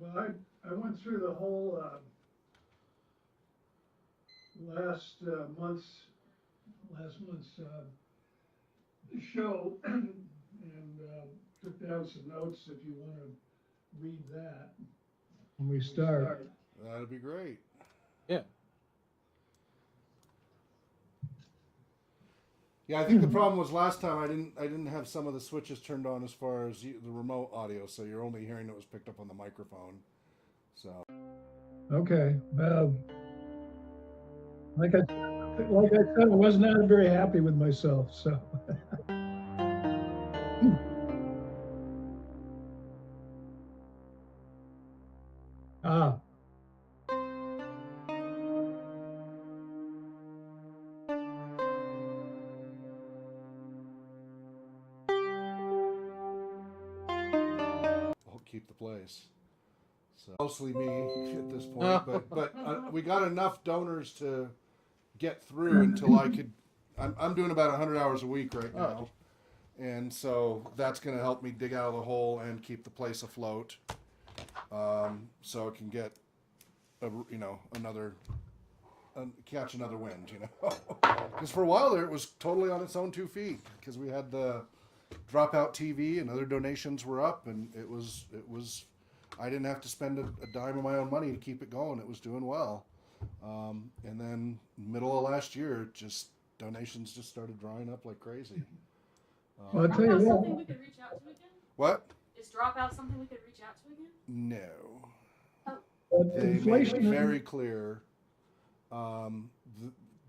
Well, I went through the whole last month's show and took down some notes if you want to read that when we start. That'd be great. Yeah. Yeah, I think the problem was last time I didn't have some of the switches turned on as far as the remote audio, so you're only hearing it was picked up on the microphone. So. Okay. Like I said, I was not very happy with myself. So. Ah. Keep the place. So mostly me at this point, but we got enough donors to get through until I could. I'm doing about 100 hours a week right now, and so that's going to help me dig out of the hole and keep the place afloat, so it can get, catch another wind, because for a while there it was totally on its own 2 feet because we had the Dropout TV and other donations were up, and it was I didn't have to spend a dime of my own money to keep it going. It was doing well, and then middle of last year, donations just started drying up like crazy. Well, I'll tell you Dropout what. something we could reach out to again? What? Is Dropout something we could reach out to again? No. Oh. They made Inflation it very clear.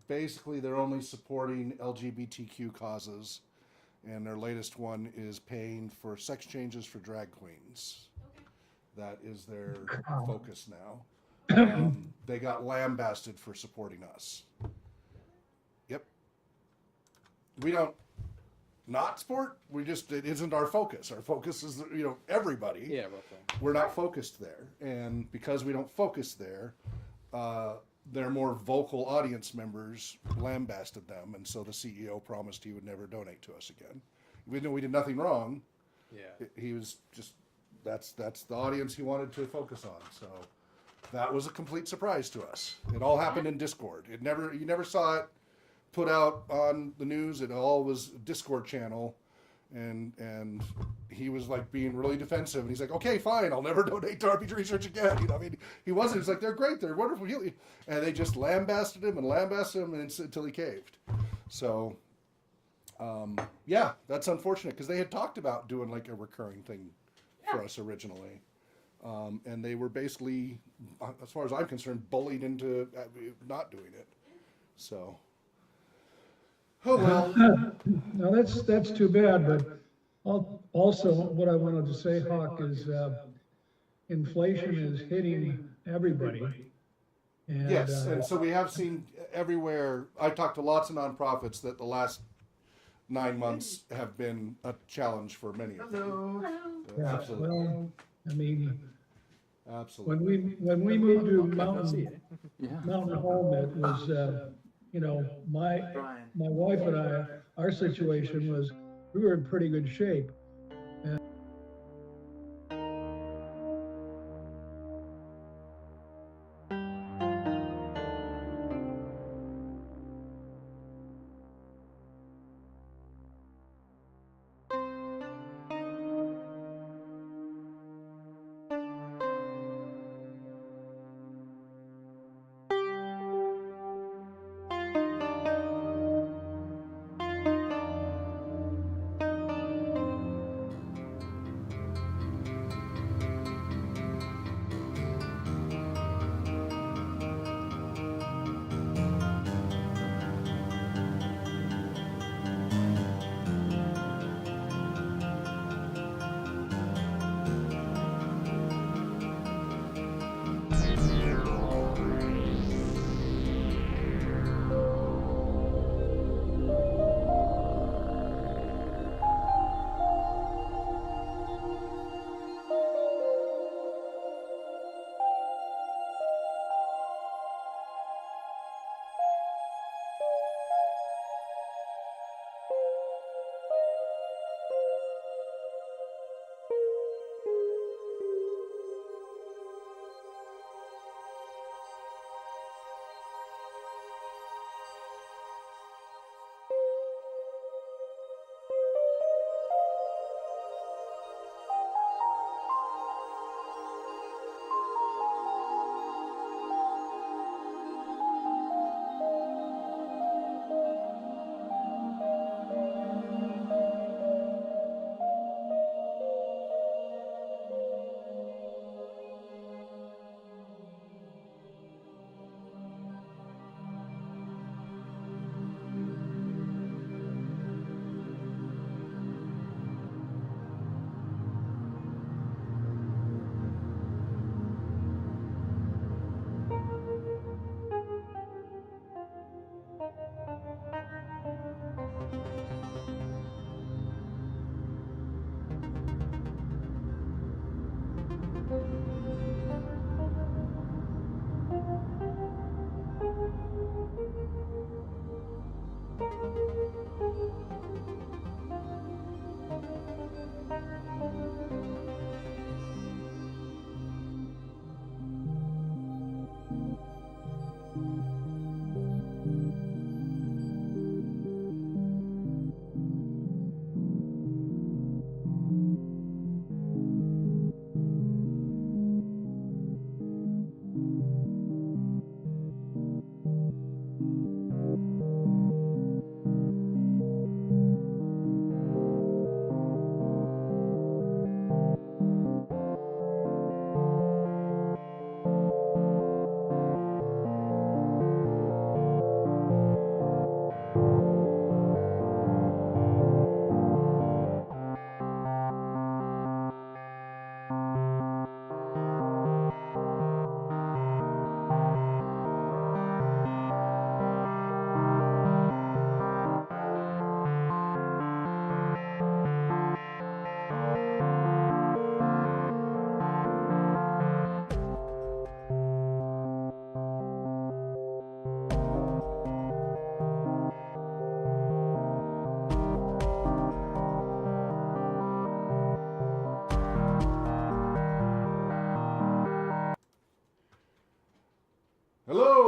Basically, they're only supporting LGBTQ causes. And their latest one is paying for sex changes for drag queens. Okay. That is their focus now. They got lambasted for supporting us. Yep. We don't not support. It isn't our focus. Our focus is, everybody. Yeah, roughly. We're not focused there. And because we don't focus there, their more vocal audience members lambasted them, and so the CEO promised he would never donate to us again. Even though we did nothing wrong, he was just that's the audience he wanted to focus on. So that was a complete surprise to us. It all happened in Discord. You never saw it put out on the news. It all was a Discord channel, and he was like being really defensive, and he's like, okay, fine, I'll never donate to RPG research again. He wasn't. He's like, they're great, they're wonderful, and they just lambasted him until he caved. So, yeah, that's unfortunate because they had talked about doing like a recurring thing for us originally, and they were basically, as far as I'm concerned, bullied into not doing it. So. Oh well. Now that's too bad, but also what I wanted to say, Hawk, is inflation is hitting everybody. And, yes, and so we have seen everywhere. I talked to lots of nonprofits that the last 9 months have been a challenge for many of them. Yeah, Absolutely. well, I mean, Absolutely. when we moved to Yeah. Mountain Home, it was my wife and I, our situation was we were in pretty good shape.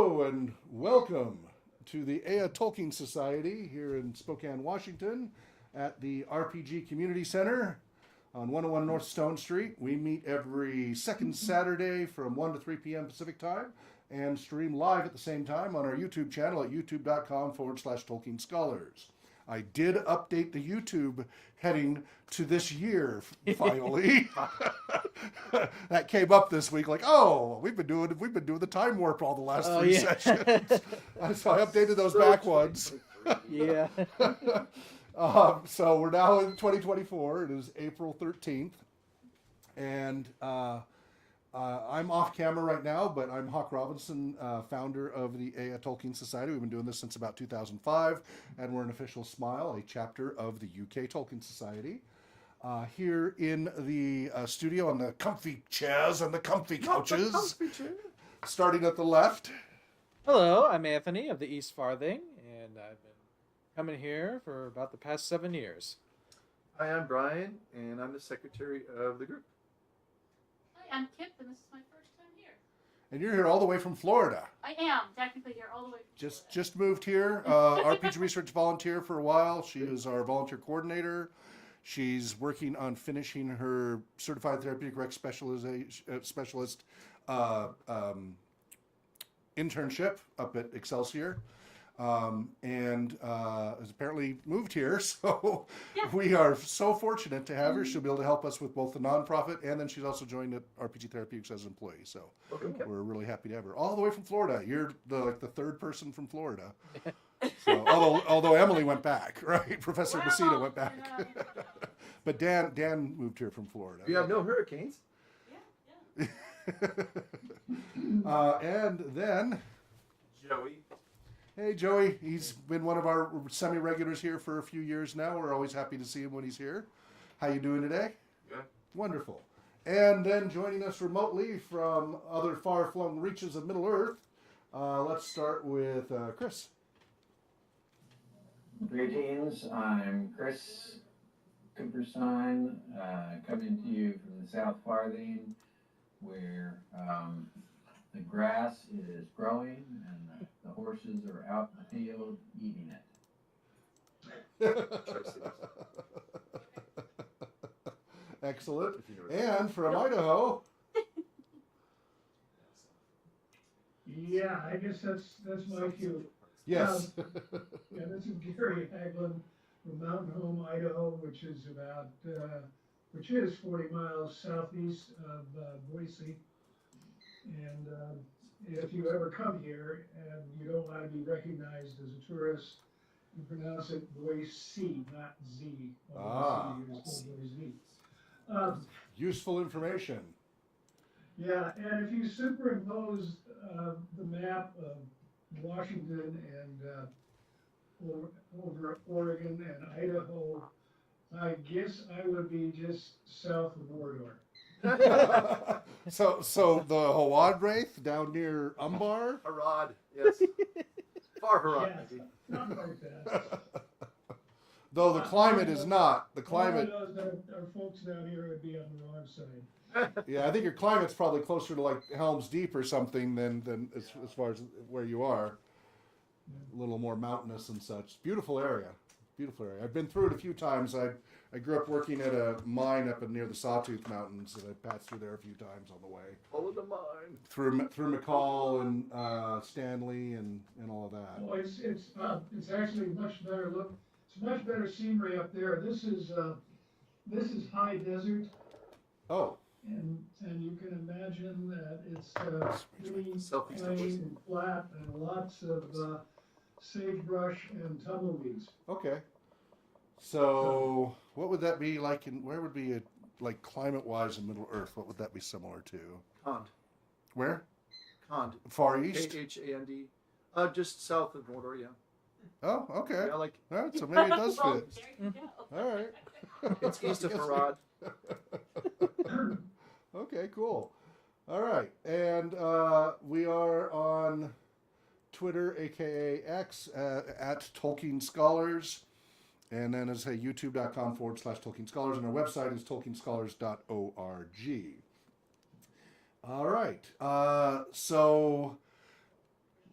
Hello and welcome to the Ea Tolkien Society here in Spokane, Washington at the RPG Community Center on 101 North Stone Street. We meet every second Saturday from 1 to 3 p.m. Pacific Time and stream live at the same time on our YouTube channel at youtube.com/Tolkien Scholars. I did update the YouTube heading to this year finally. That came up this week, like, oh, we've been doing the time warp all the last three sessions. So I updated those back ones. Yeah. So we're now in 2024. It is April 13th, and I'm off camera right now, but I'm Hawk Robinson, founder of the Ea Tolkien Society. We've been doing this since about 2005, and we're an official Smial, a chapter of the UK Tolkien Society. Here in the studio on the comfy chairs and the comfy couches, starting at the left. Hello, I'm Anthony of the East Farthing, and I've been coming here for about the past 7 years. Hi, I'm Brian, and I'm the secretary of the group. Hi, I'm Kip, and this is my first time here. And you're here all the way from Florida. I am technically here all the way from Florida. Just moved here. RPG research volunteer for a while. She is our volunteer coordinator. She's working on finishing her certified therapeutic rec specialist internship up at Excelsior, and has apparently moved here. So Yeah. we are so fortunate to have her. She'll be able to help us with both the nonprofit, and then she's also joined at RPG Therapeutics as an employee. So we're really happy to have her all the way from Florida. You're the third person from Florida. So, although Emily went back, right? Professor Messina went back. But Dan moved here from Florida. You have no hurricanes? Yeah. And then, Joey. hey Joey, he's been one of our semi-regulars here for a few years now. We're always happy to see him when he's here. How you doing today? Good. Wonderful. And then joining us remotely from other far-flung reaches of Middle-earth, let's start with Chris. Greetings, I'm Chris Cooperstein, coming to you from the South Farthing, where the grass is growing and the horses are out in the field eating it. Excellent. And from Idaho. Yeah, I guess that's my cue. Yes. Yeah, this is Gary Haglund from Mountain Home, Idaho, which is 40 miles southeast of Boise. And if you ever come here and you don't want to be recognized as a tourist, you pronounce it Boise, not Z. Boise. Useful information. Yeah, and if you superimpose the map of Washington and over Oregon and Idaho, I guess I would be just south of Mordor. So the Hawad Wraith down near Umbar? Harad, yes. Far Harad. Yeah, something like that. Though the climate is not. The climate. All I know is that our folks down here would be on the wrong side. Yeah, I think your climate's probably closer to like Helm's Deep or something than as far as where you are. A little more mountainous and such. Beautiful area. Beautiful area. I've been through it a few times. I grew up working at a mine up near the Sawtooth Mountains, and I passed through there a few times on the way. Follow the mine. Through McCall and Stanley and all of that. Oh, it's actually much better look. It's much better scenery up there. This is high desert. Oh. And you can imagine that it's pretty Selfies to plain us. and flat and lots of sagebrush and tumbleweeds. Okay. So what would that be like where would be like climate-wise in Middle Earth? What would that be similar to? Khand. Where? Khand. Far East? Khand. Just south of Mordor, yeah. Oh, okay. Yeah, like All right, so maybe it does Well, fit. there you go. All right. it's east of Harad. Okay, cool. All right, and we are on Twitter, aka X, at Tolkien Scholars, and then as youtube.com/Tolkien Scholars, and our website is tolkienscholars.org. All right, so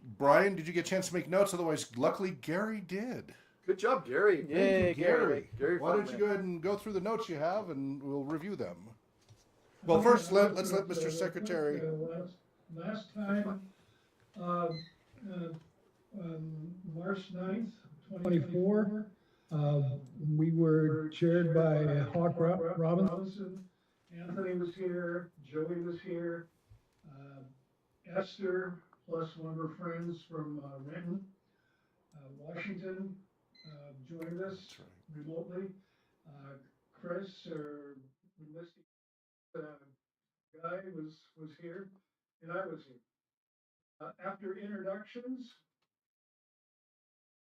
Brian, did you get a chance to make notes? Otherwise, luckily Gary did. Good job, Gary. Thank Yay, you, Gary. Gary Why don't you Frontman. go ahead and go through the notes you have, and we'll review them. Well, first, let's let Mr. Secretary. Last time, uh, March 9th, 24, we were chaired by Hawk Robinson. Anthony was here, Joey was here, Esther, plus one of her friends from Renton, Washington, joined us That's right. remotely. Chris, or enlisted guy was here, and I was here. After introductions,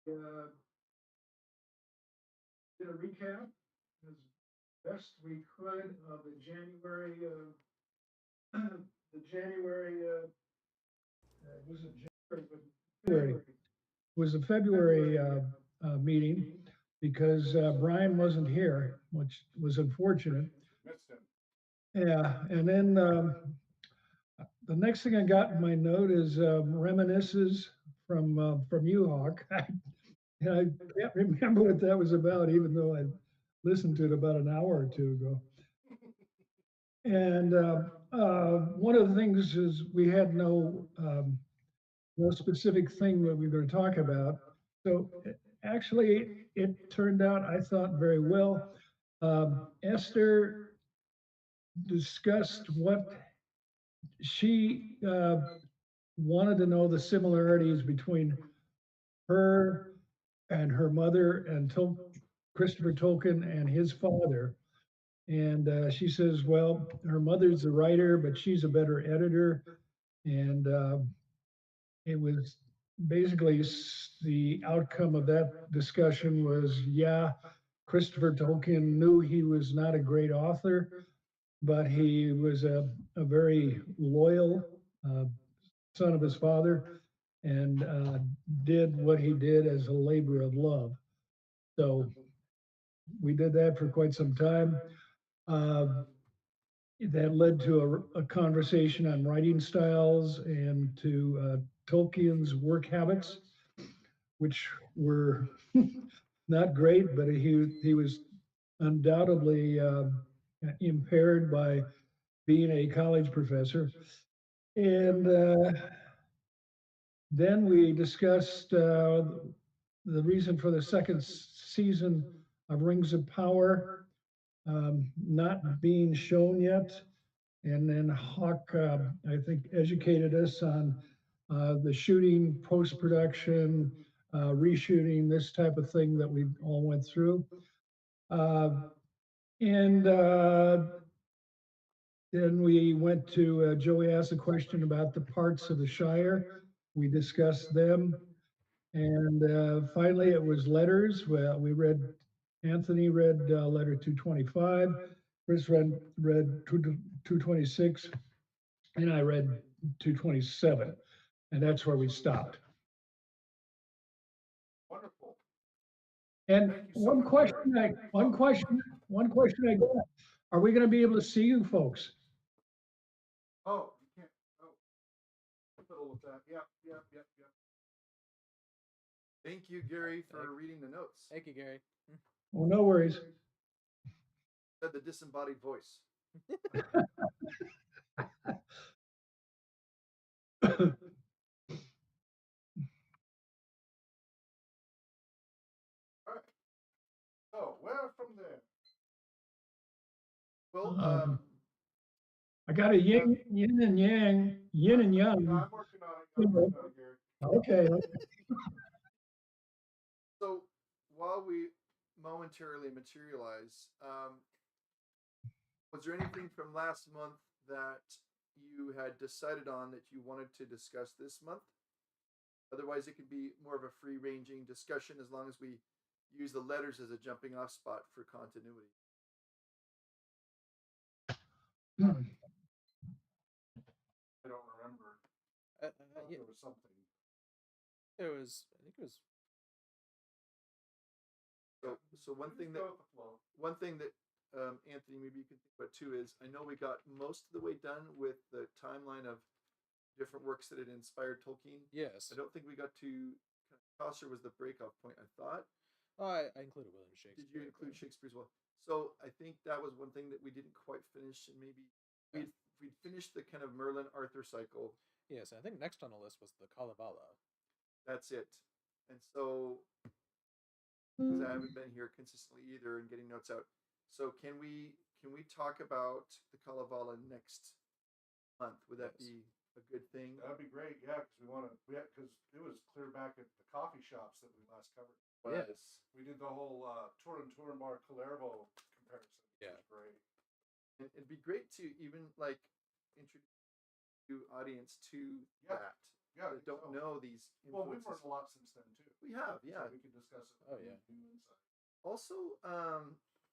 did a recap as best we could of the January, the January, was it January? February. Was the February meeting, because Brian wasn't here, which was unfortunate. Missed him. Yeah, and then the next thing I got in my note is reminiscences from you, Hawk. And I can't remember what that was about, even though I listened to it about an hour or two ago. And one of the things is we had no specific thing that we were going to talk about. So actually, it turned out, I thought, very well. Esther discussed what she wanted to know, the similarities between her and her mother and Christopher Tolkien and his father. And she says, well, her mother's a writer, but she's a better editor. And it was basically the outcome of that discussion was, yeah, Christopher Tolkien knew he was not a great author, but he was a very loyal son of his father, and did what he did as a labor of love. So we did that for quite some time. That led to a conversation on writing styles and to Tolkien's work habits, which were not great, but he was undoubtedly impaired by being a college professor. And then we discussed the reason for the second season of Rings of Power not being shown yet. And then Hawk, I think, educated us on the shooting, post-production, reshooting, this type of thing that we all went through. And then we went to, Joey asked a question about the parts of the Shire. We discussed them. And finally, it was letters. Well, Anthony read letter 225. Chris read 226. And I read 227. And that's where we stopped. Wonderful. And Thank you so much, Gary. one question I got. Are we going to be able to see you folks? Oh, you can't. Oh, fiddle with that. Yep. Thank you, Gary, for reading the notes. Thank you, Gary. Well, no worries. Said the disembodied voice. All right. So where from there? Well, I got a yin and yang, yin and yang. I'm working on it, Gary. Okay. so while we momentarily materialize, was there anything from last month that you had decided on that you wanted to discuss this month? Otherwise, it could be more of a free-ranging discussion as long as we use the letters as a jumping-off spot for continuity. I don't remember. Yeah, There was something. I think it was. So one thing that Anthony, maybe you can think about too, is I know we got most of the way done with the timeline of different works that had inspired Tolkien. Yes. I don't think we got to. Chaucer was the breakoff point, I thought. Oh, I included William Shakespeare. Did you include Shakespeare as well? So I think that was one thing that we didn't quite finish, and maybe we'd finished the kind of Merlin Arthur cycle. Yes, I think next on the list was the Kalevala. That's it. And so, because I haven't been here consistently either and getting notes out, so can we talk about the Kalevala next month? Would that Yes. be a good thing? That'd be great, yeah, because because it was clear back at the coffee shops that we last covered. Yes. We did the whole Turin Bar Calervo comparison, which Yeah. was great. And it'd be great to even like introduce the audience to Yeah. that. Yeah, That don't so- know these Well, we've influences. learned a lot since then too. We have, yeah. So we can discuss it. Oh, with yeah. new insight. Also,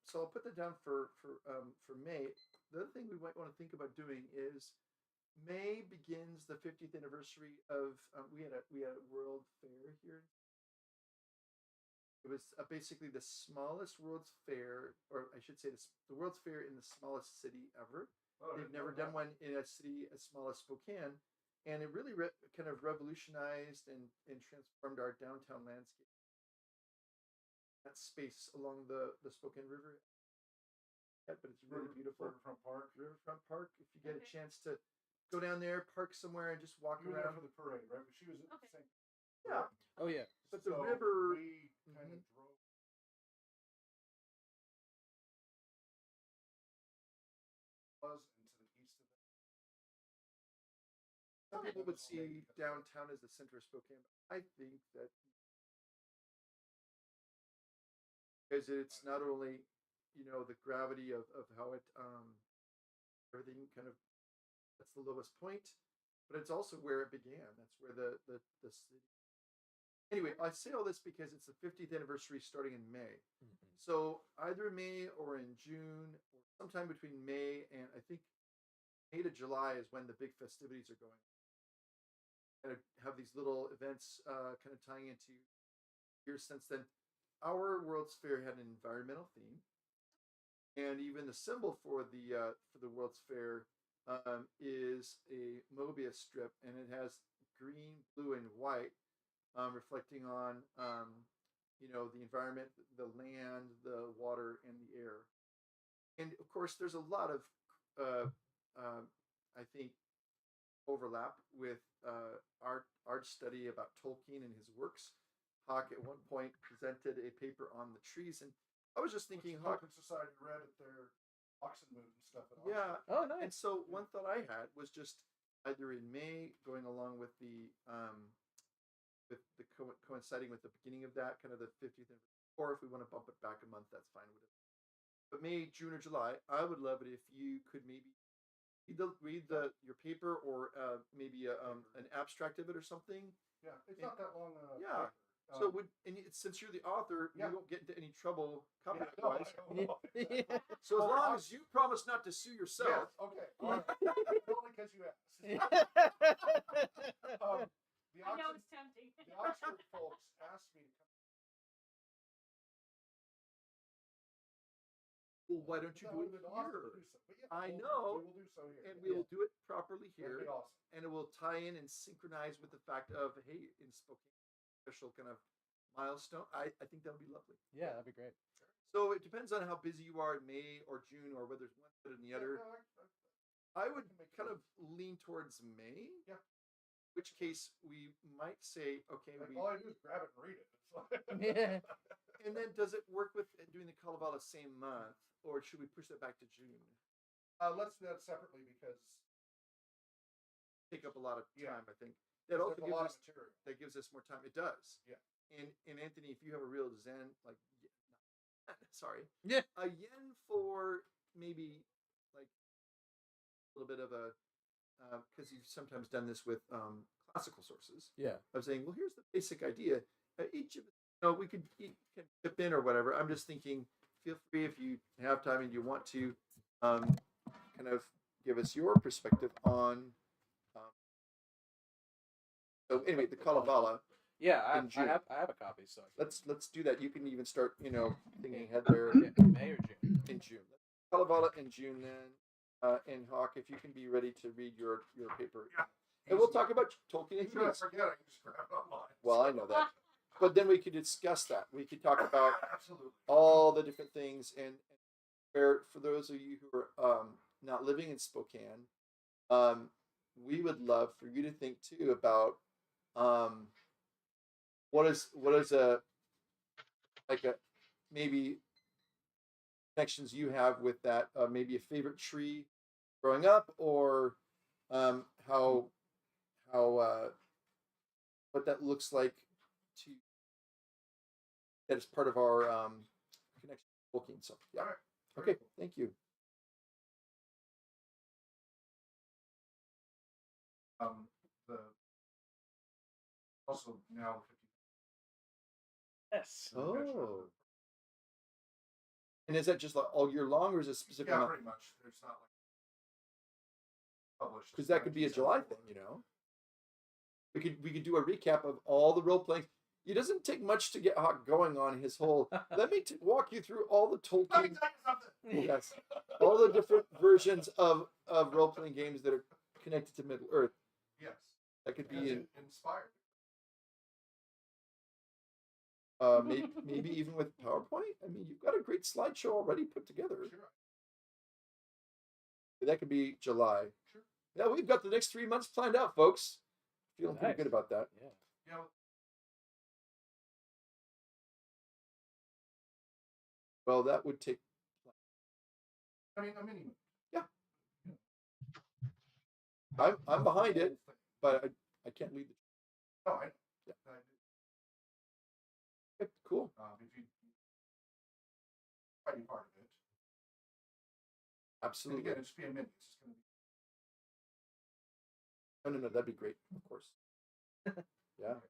so I'll put that down for May. The other thing we might want to think about doing is May begins the 50th anniversary of we had a World Fair here. It was basically the smallest World's Fair, or I should say the World's Fair in the smallest city ever. Oh, I They've didn't never know done that. one in a city as small as Spokane, and it really kind of revolutionized and transformed our downtown landscape. That space along the Spokane River, yeah, but it's really beautiful. Riverfront Park. Riverfront Park. If you get a Okay. chance to go down there, park somewhere, and just walk You were there around. for the parade, right? But she was at Okay. the same. Yeah, Oh yeah. but the So river. We kind of drove. Was into the east of it. Some people would see Okay. downtown as the center of Spokane. I think that because it's not only the gravity of how it everything kind of that's the lowest point, but it's also where it began. That's where the city. Anyway, I say all this because it's the 50th anniversary starting in May. Mhm. So either May or in June, or sometime between May and I think May to July is when the big festivities are going. Kind of have these little events kind of tying into years since then. Our World's Fair had an environmental theme, and even the symbol for the World's Fair is a Mobius strip, and it has green, blue, and white, reflecting on the environment, the land, the water, and the air. And of course, there's a lot of I think overlap with art study about Tolkien and his works. Hawk at one point presented a paper on the trees, and I was just thinking, Which Hawk, Tolkien Society read at their oxen moot and stuff. At yeah. Oxford. Oh And nice. so one thought I had was just either in May, going along with the coinciding with the beginning of that kind of the 50th, or if we want to bump it back a month, that's fine with it. But May, June, or July, I would love it if you could maybe read your paper or maybe an abstract of it or something. Yeah, it's not that long. Yeah. Paper. So since you're the author, Yeah. you won't get into any trouble copyright no, wise. Yeah. So as Well, long as you promise not to sue yourself. Yes, okay. All right. Only because you asked. The I know Oxford, it's tempting. the Oxford folks asked me to come. Well, why don't you That do would've it been awesome to here? do so. But yeah, I we know, will do so here. And we will do it properly That'd here, be awesome. and it will tie in and synchronize with the fact of in Spokane, special kind of milestone. I think that would be lovely. Yeah, that'd be great. So it depends on how busy you are in May or June, or whether it's one better than the other. No, I would can make kind it. of lean towards May. Yeah. Which case we might say, okay, all I do is grab it and read it. It's like, Yeah. and then does it work with doing the Kalevala same month, or should we push that back to June? let's do that separately because Take up a lot of time, Yeah. I think. That also there's a gives lot us of material. that gives us more time. It does. Yeah. And Anthony, if you have a real Zen, like, sorry, Yeah. a yen for maybe like a little bit of a, because you've sometimes done this with classical sources. Yeah. Of saying, well, here's the basic idea. Each of we could chip in or whatever. I'm just thinking, feel free if you have time and you want to kind of give us your perspective on. So anyway, the Kalevala. Yeah, I In June. have a copy, so I can, Let's do that. You can even start, thinking ahead there yeah, in May or June. in June. Kalevala in June then. And Hawk, if you can be ready to read your paper. Yeah. And we'll talk about Tolkien and Even if I humans. forget, I can just grab it online. Well, I know that. But then we could discuss that. We could talk about Absolutely. all the different things. And for those of you who are not living in Spokane, we would love for you to think too about what is a like a maybe connections you have with that, maybe a favorite tree growing up, or how what that looks like to that is part of our connection to Tolkien. So yeah. All right. Okay, thank you. The also now 50. Yes. Oh. And is that just like all year long, or is it specific? Yeah, pretty much. There's not like published. Because that could be a July thing, you know. We could do a recap of all the role playing. It doesn't take much to get Hawk going on his whole. Let me walk you through all the Let me Tolkien. tell you something. Yes, all the different versions of role playing games that are connected to Middle Earth. Yes. That could be And inspired. maybe even with PowerPoint. I mean, you've got a great slideshow already put together. Sure. That could be July. Sure. Yeah, we've got the next 3 months planned out, folks. Feeling pretty Nice. good about that. Yeah. You know, Well, that would take. I mean, a mini. Yeah. I'm behind it, but I can't lead the. No, I. Yeah. I Okay, cool. if you try to be part of it. And Absolutely. again, it's just be a minute. It's just going to be. No, that'd be great, of course. Yeah.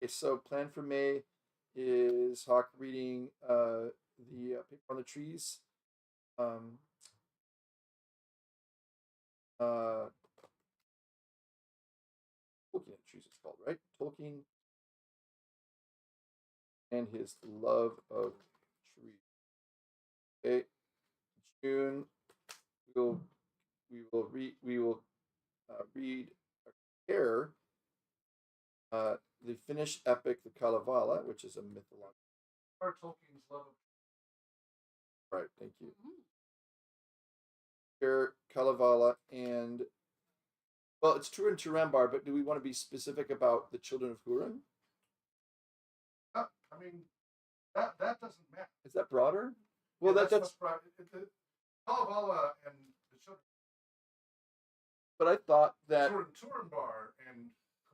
Okay, so plan for May is Hawk reading the paper on the trees. Tolkien trees it's called, right? Tolkien and his love of trees. Okay. June we will read Air, the Finnish epic, the Kalevala, which is a mythological. Tolkien's love of. Right, thank you. Air, Kalevala, and well, it's Turin Turambar, but do we want to be specific about the children of Hurin? I mean, that doesn't matter. Is that broader? Well, Yeah, that's what's broad. The Kalevala and the children. but I thought that Turambar and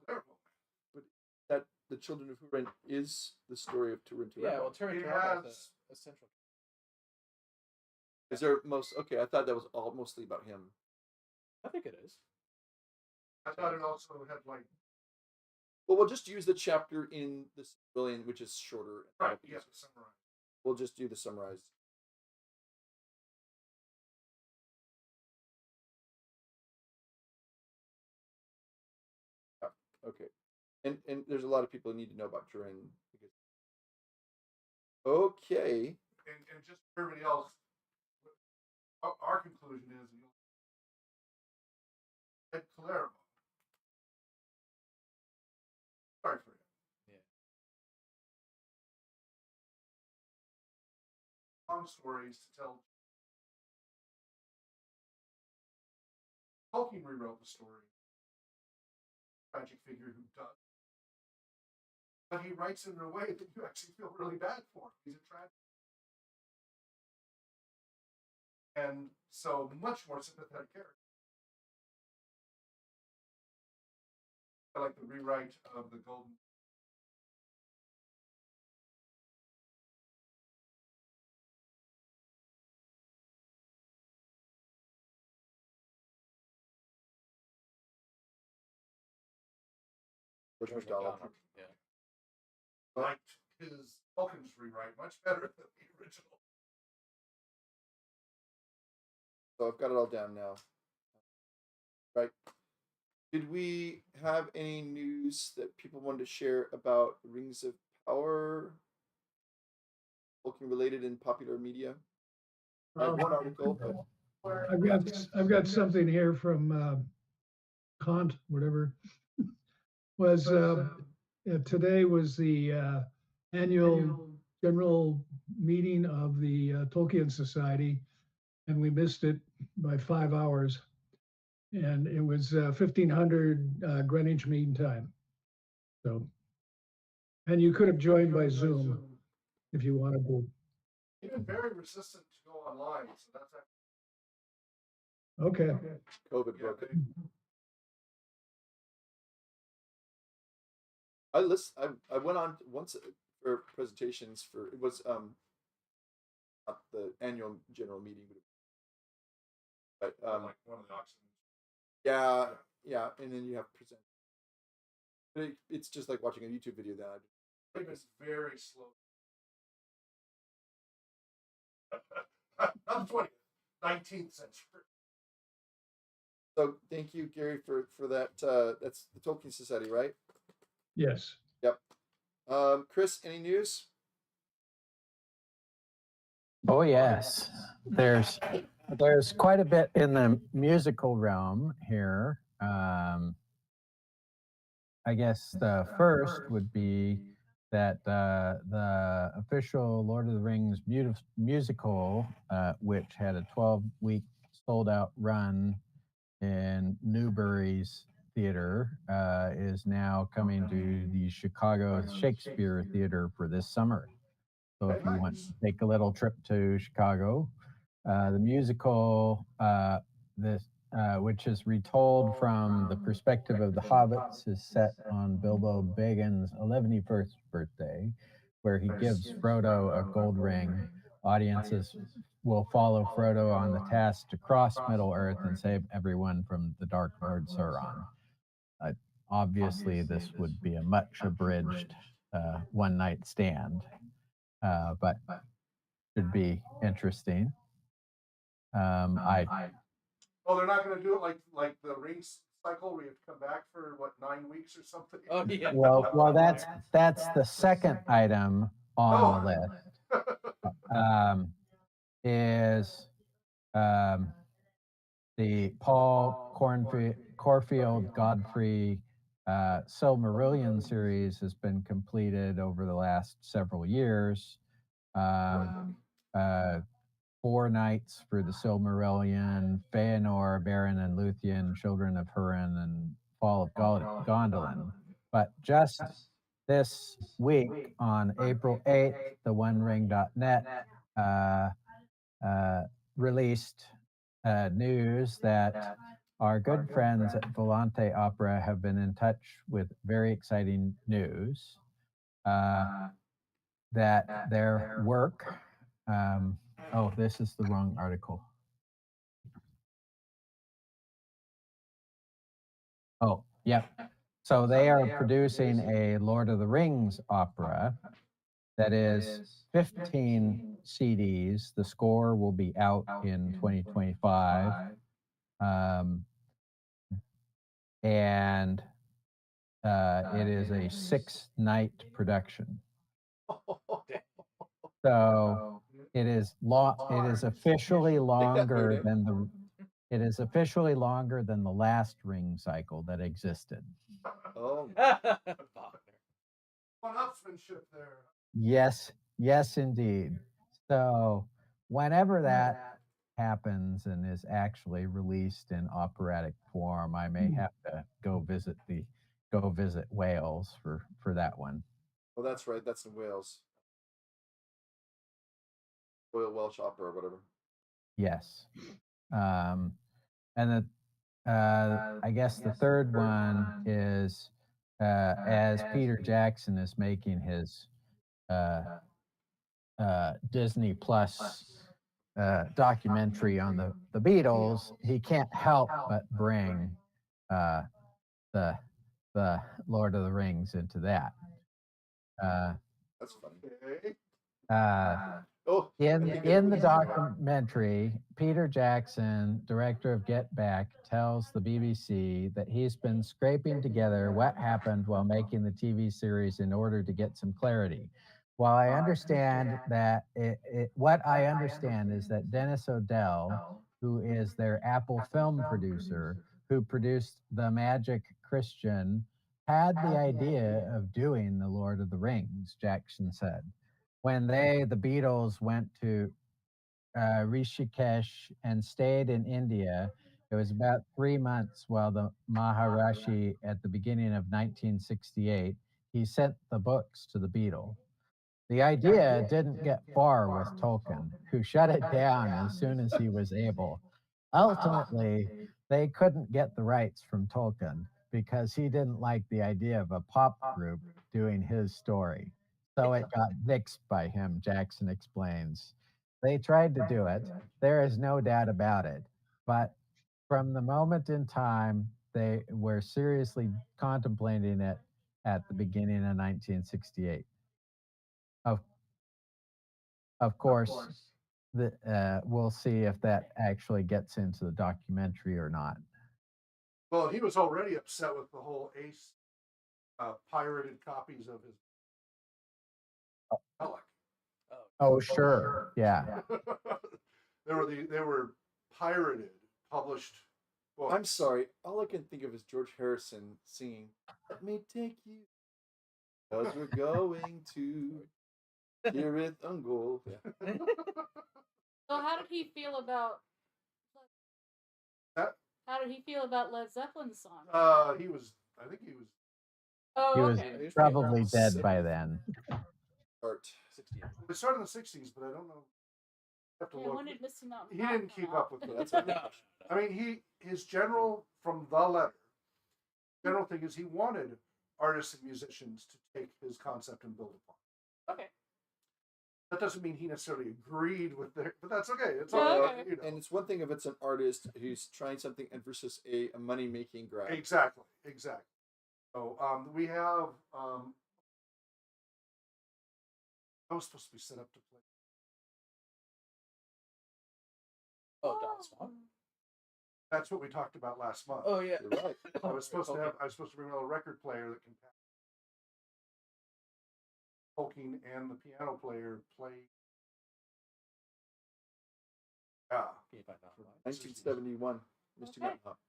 Kalervo. that the children of Hurin is the story of Turin Turambar. Yeah. Well, Turin It Turambar has- is a central. Is there most okay? I thought that was all mostly about him. I think it is. I thought it also had like. Well, we'll just use the chapter in the Civilian, which is shorter. Right. Yes. Summarize. We'll just do the summarized. Yeah, okay, and there's a lot of people who need to know about Turin. Okay. And just for everybody else, our conclusion is at Kalervo. Sorry for you. Yeah. Long stories to tell. Tolkien rewrote the story. Tragic figure who does. But he writes it in a way that you actually feel really bad for him. He's a tragic. And so much more sympathetic character. I like the rewrite of the Golden. George MacDonald. Yeah. Liked his Tolkien's rewrite much better than the original. So I've got it all down now. Right. Did we have any news that people wanted to share about Rings of Power? Tolkien related in popular media? I have one article, but I've got something here from Kant, whatever, was today was the annual general meeting of the Tolkien Society, and we missed it by 5 hours. And it was 1500 Greenwich Mean Time. So, and you could have joined by Zoom if you wanted to. You've been very resistant to go online, so that's Okay. COVID broke it. I went on once for presentations for it was not the annual general meeting, but like one of the auctions. yeah, and then you have present. But it's just like watching a YouTube video. Then It's very slow. Not 20th, 19th century. So thank you, Gary, for that. That's the Tolkien Society, right? Yes. Yep. Chris, any news? Oh yes, there's quite a bit in the musical realm here. I guess the first would be that the official Lord of the Rings musical, which had a 12-week sold-out run in Newbury's theater, is now coming to the Chicago Shakespeare Theater for this summer. So if you want to take a little trip to Chicago, the musical, which is retold from the perspective of the hobbits, is set on Bilbo Baggins' 11th birthday, where he gives Frodo a gold ring. Audiences will follow Frodo on the task to cross Middle-earth and save everyone from the Dark Lord Sauron. Obviously, this would be a much abridged one-night stand, but should be interesting. Oh, they're not going to do it like the rings cycle where you have to come back for what 9 weeks or something. Oh yeah. Well, that's the second item on the list. Is the Paul Corfield Godfrey Silmarillion series has been completed over the last several years. 4 nights for the Silmarillion, Feanor, Beren and Luthien, Children of Húrin, and Fall of Gondolin. But just this week on April 8th, the OneRing.net released news that our good friends at Volante Opera have been in touch with very exciting news that their work, this is the wrong article. Oh, yep. So they are producing a Lord of the Rings opera that is 15 CDs. The score will be out in 2025. And it is a 6-night production. So it is officially longer than the last ring cycle that existed. Oh, One-upsmanship there. Yes, indeed. So whenever that happens and is actually released in operatic form, I may have to go visit Wales for that one. well, that's right. That's in Wales. Royal Welsh Opera or whatever. Yes. And I guess the third one is as Peter Jackson is making his Disney Plus documentary on the Beatles, he can't help but bring the Lord of the Rings into that. That's funny. In the documentary, Peter Jackson, director of Get Back, tells the BBC that he's been scraping together what happened while making the TV series in order to get some clarity. While I understand that what I understand is that Dennis O'Dell, who is their Apple film producer, who produced The Magic Christian, had the idea of doing The Lord of the Rings, Jackson said. When the Beatles, went to Rishikesh and stayed in India, it was about 3 months while the Maharishi at the beginning of 1968, he sent the books to the Beatles. The idea didn't get far with Tolkien, who shut it down as soon as he was able. Ultimately, they couldn't get the rights from Tolkien because he didn't like the idea of a pop group doing his story. So it got nixed by him, Jackson explains. They tried to do it, there is no doubt about it. But from the moment in time, they were seriously contemplating it at the beginning of 1968. Of Of course, we'll see if that actually gets into the documentary or not. Well, he was already upset with the whole Ace pirated copies of his Alec. Oh, sure. Yeah. They were pirated, published books. I'm sorry. All I can think of is George Harrison singing, "Let me take you, 'cause we're going to Kirith Ungol." Yeah. So how did he feel about? That- How did he feel about Led Zeppelin's song? He was. I think he was. Oh, He was okay. probably dead by then. Art. 68. It started in the '60s, but I don't know. I have to Yeah, look. when did Misty Mountain? He Rock didn't come keep out? up with That's it. okay. I mean, his general from the letter. General thing is he wanted artists and musicians to take his concept and build upon it. Okay. That doesn't mean he necessarily agreed with it, but that's okay. It's Yeah, all okay. you know. And it's one thing if it's an artist who's trying something and versus a money making grab. Exactly. So we have. I was supposed to be set up to play. Oh, Don's song. That's what we talked about last month. Oh yeah, you're right. I was supposed to bring a record player that can Tolkien and the piano player play. Yeah. 1971, Mr. Okay. Mountain Hop.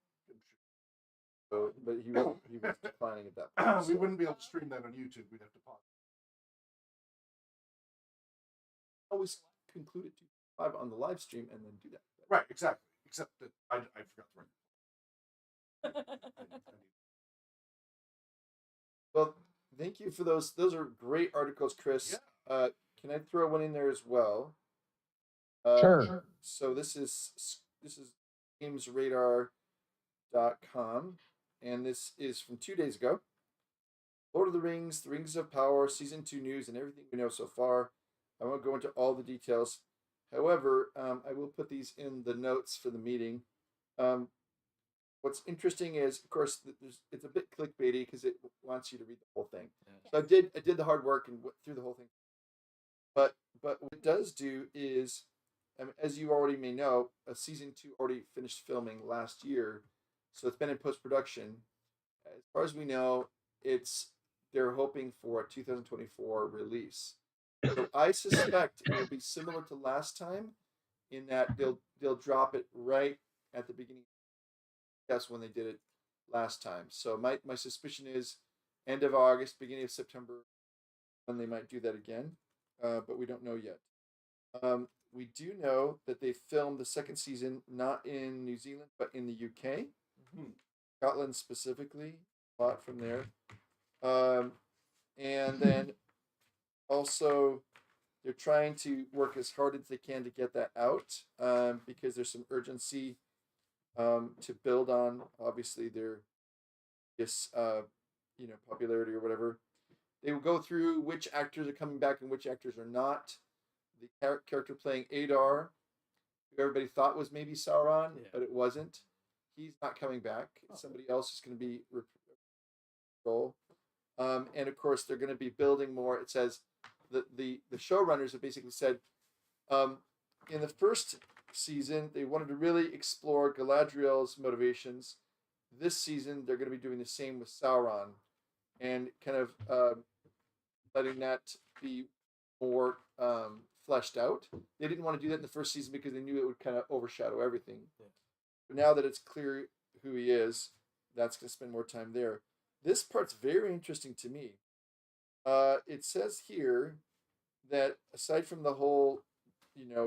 So, but he was declining at that point. We wouldn't be able to stream that on YouTube. We'd have to pause. Always conclude it to 5 on the live stream and then do that. Right, exactly. Except that I forgot the record. Well, thank you for those. Those are great articles, Chris. Yeah. Can I throw one in there as well? Sure. So this is gamesradar.com, and this is from 2 days ago. Lord of the Rings of Power, Season 2 news, and everything we know so far. I won't go into all the details. However, I will put these in the notes for the meeting. What's interesting is, of course, it's a bit clickbaity because it wants you to read the whole thing. Yeah. So I did the hard work and went through the whole thing. But what it does do is, as you already may know, season 2 already finished filming last year, so it's been in post production. As far as we know, they're hoping for a 2024 release. So I suspect it will be similar to last time, in that they'll drop it right at the beginning. That's when they did it last time. So my suspicion is end of August, beginning of September, when they might do that again. But we don't know yet. We do know that they filmed the second season not in New Zealand but in the UK, Scotland specifically, a lot from there. And then also they're trying to work as hard as they can to get that out, because there's some urgency to build on, obviously, their popularity or whatever. They will go through which actors are coming back and which actors are not. The character playing j.r.r, who everybody thought was maybe Sauron, but it wasn't. He's not coming back. Somebody else is going to be role. And of course, they're going to be building more. It says the showrunners have basically said, in the first season, they wanted to really explore Galadriel's motivations. This season, they're going to be doing the same with Sauron, and kind of letting that be more fleshed out. They didn't want to do that in the first season because they knew it would kind of overshadow everything. Yeah. But now that it's clear who he is. That's going to spend more time there. This part's very interesting to me. It says here that aside from the whole,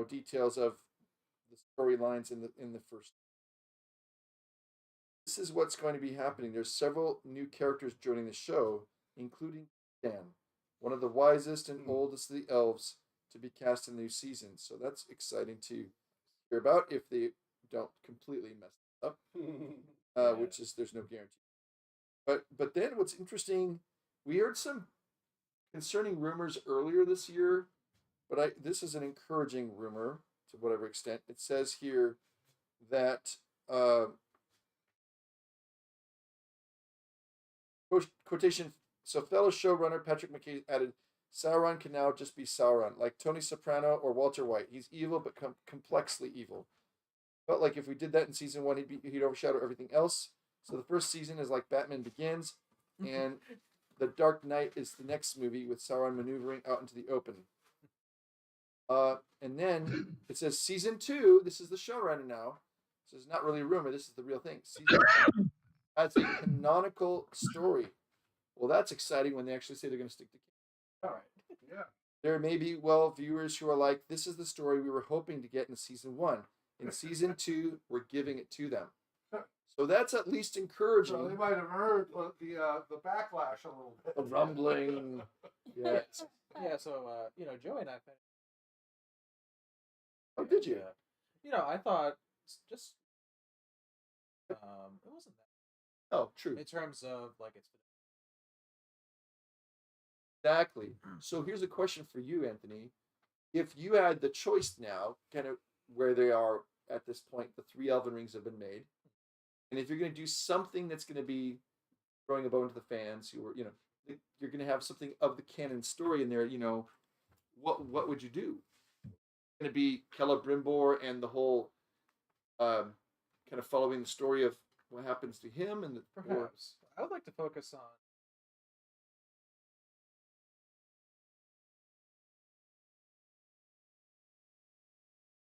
details of the storylines in the first, this is what's going to be happening. There's several new characters joining the show, including Dan, one of the wisest and oldest of the elves to be cast in the new season. So that's exciting to hear about if they don't completely mess it up, which is there's no guarantee. But then what's interesting, we heard some concerning rumors earlier this year, but this is an encouraging rumor to whatever extent. It says here that quotation. So fellow showrunner Patrick McKay added, Sauron can now just be Sauron, like Tony Soprano or Walter White. He's evil, but complexly evil. Felt like if we did that in season one, he'd overshadow everything else. So the first season is like Batman Begins, and The Dark Knight is the next movie with Sauron maneuvering out into the open. And then it says season 2. This is the showrunner now. So it's not really a rumor. This is the real thing. Season 2 has a canonical story. Well, that's exciting when they actually say they're going to stick to canon. All right. Yeah. There may be, viewers who are like, this is the story we were hoping to get in season 1. In season 2, we're giving it to them. So that's at least encouraging. So they might have heard the backlash a little bit. The rumbling. Yeah. Yeah. So Joey and I. Oh, did you? I thought just it wasn't that. Oh, true. In terms of like it's. Exactly. So here's a question for you, Anthony. If you had the choice now, kind of where they are at this point, the 3 Elven Rings have been made, and if you're going to do something that's going to be throwing a bone to the fans, who are, you're going to have something of the canon story in there, what would you do? Going to be Celebrimbor and the whole kind of following the story of what happens to him, and Perhaps I would like to focus on.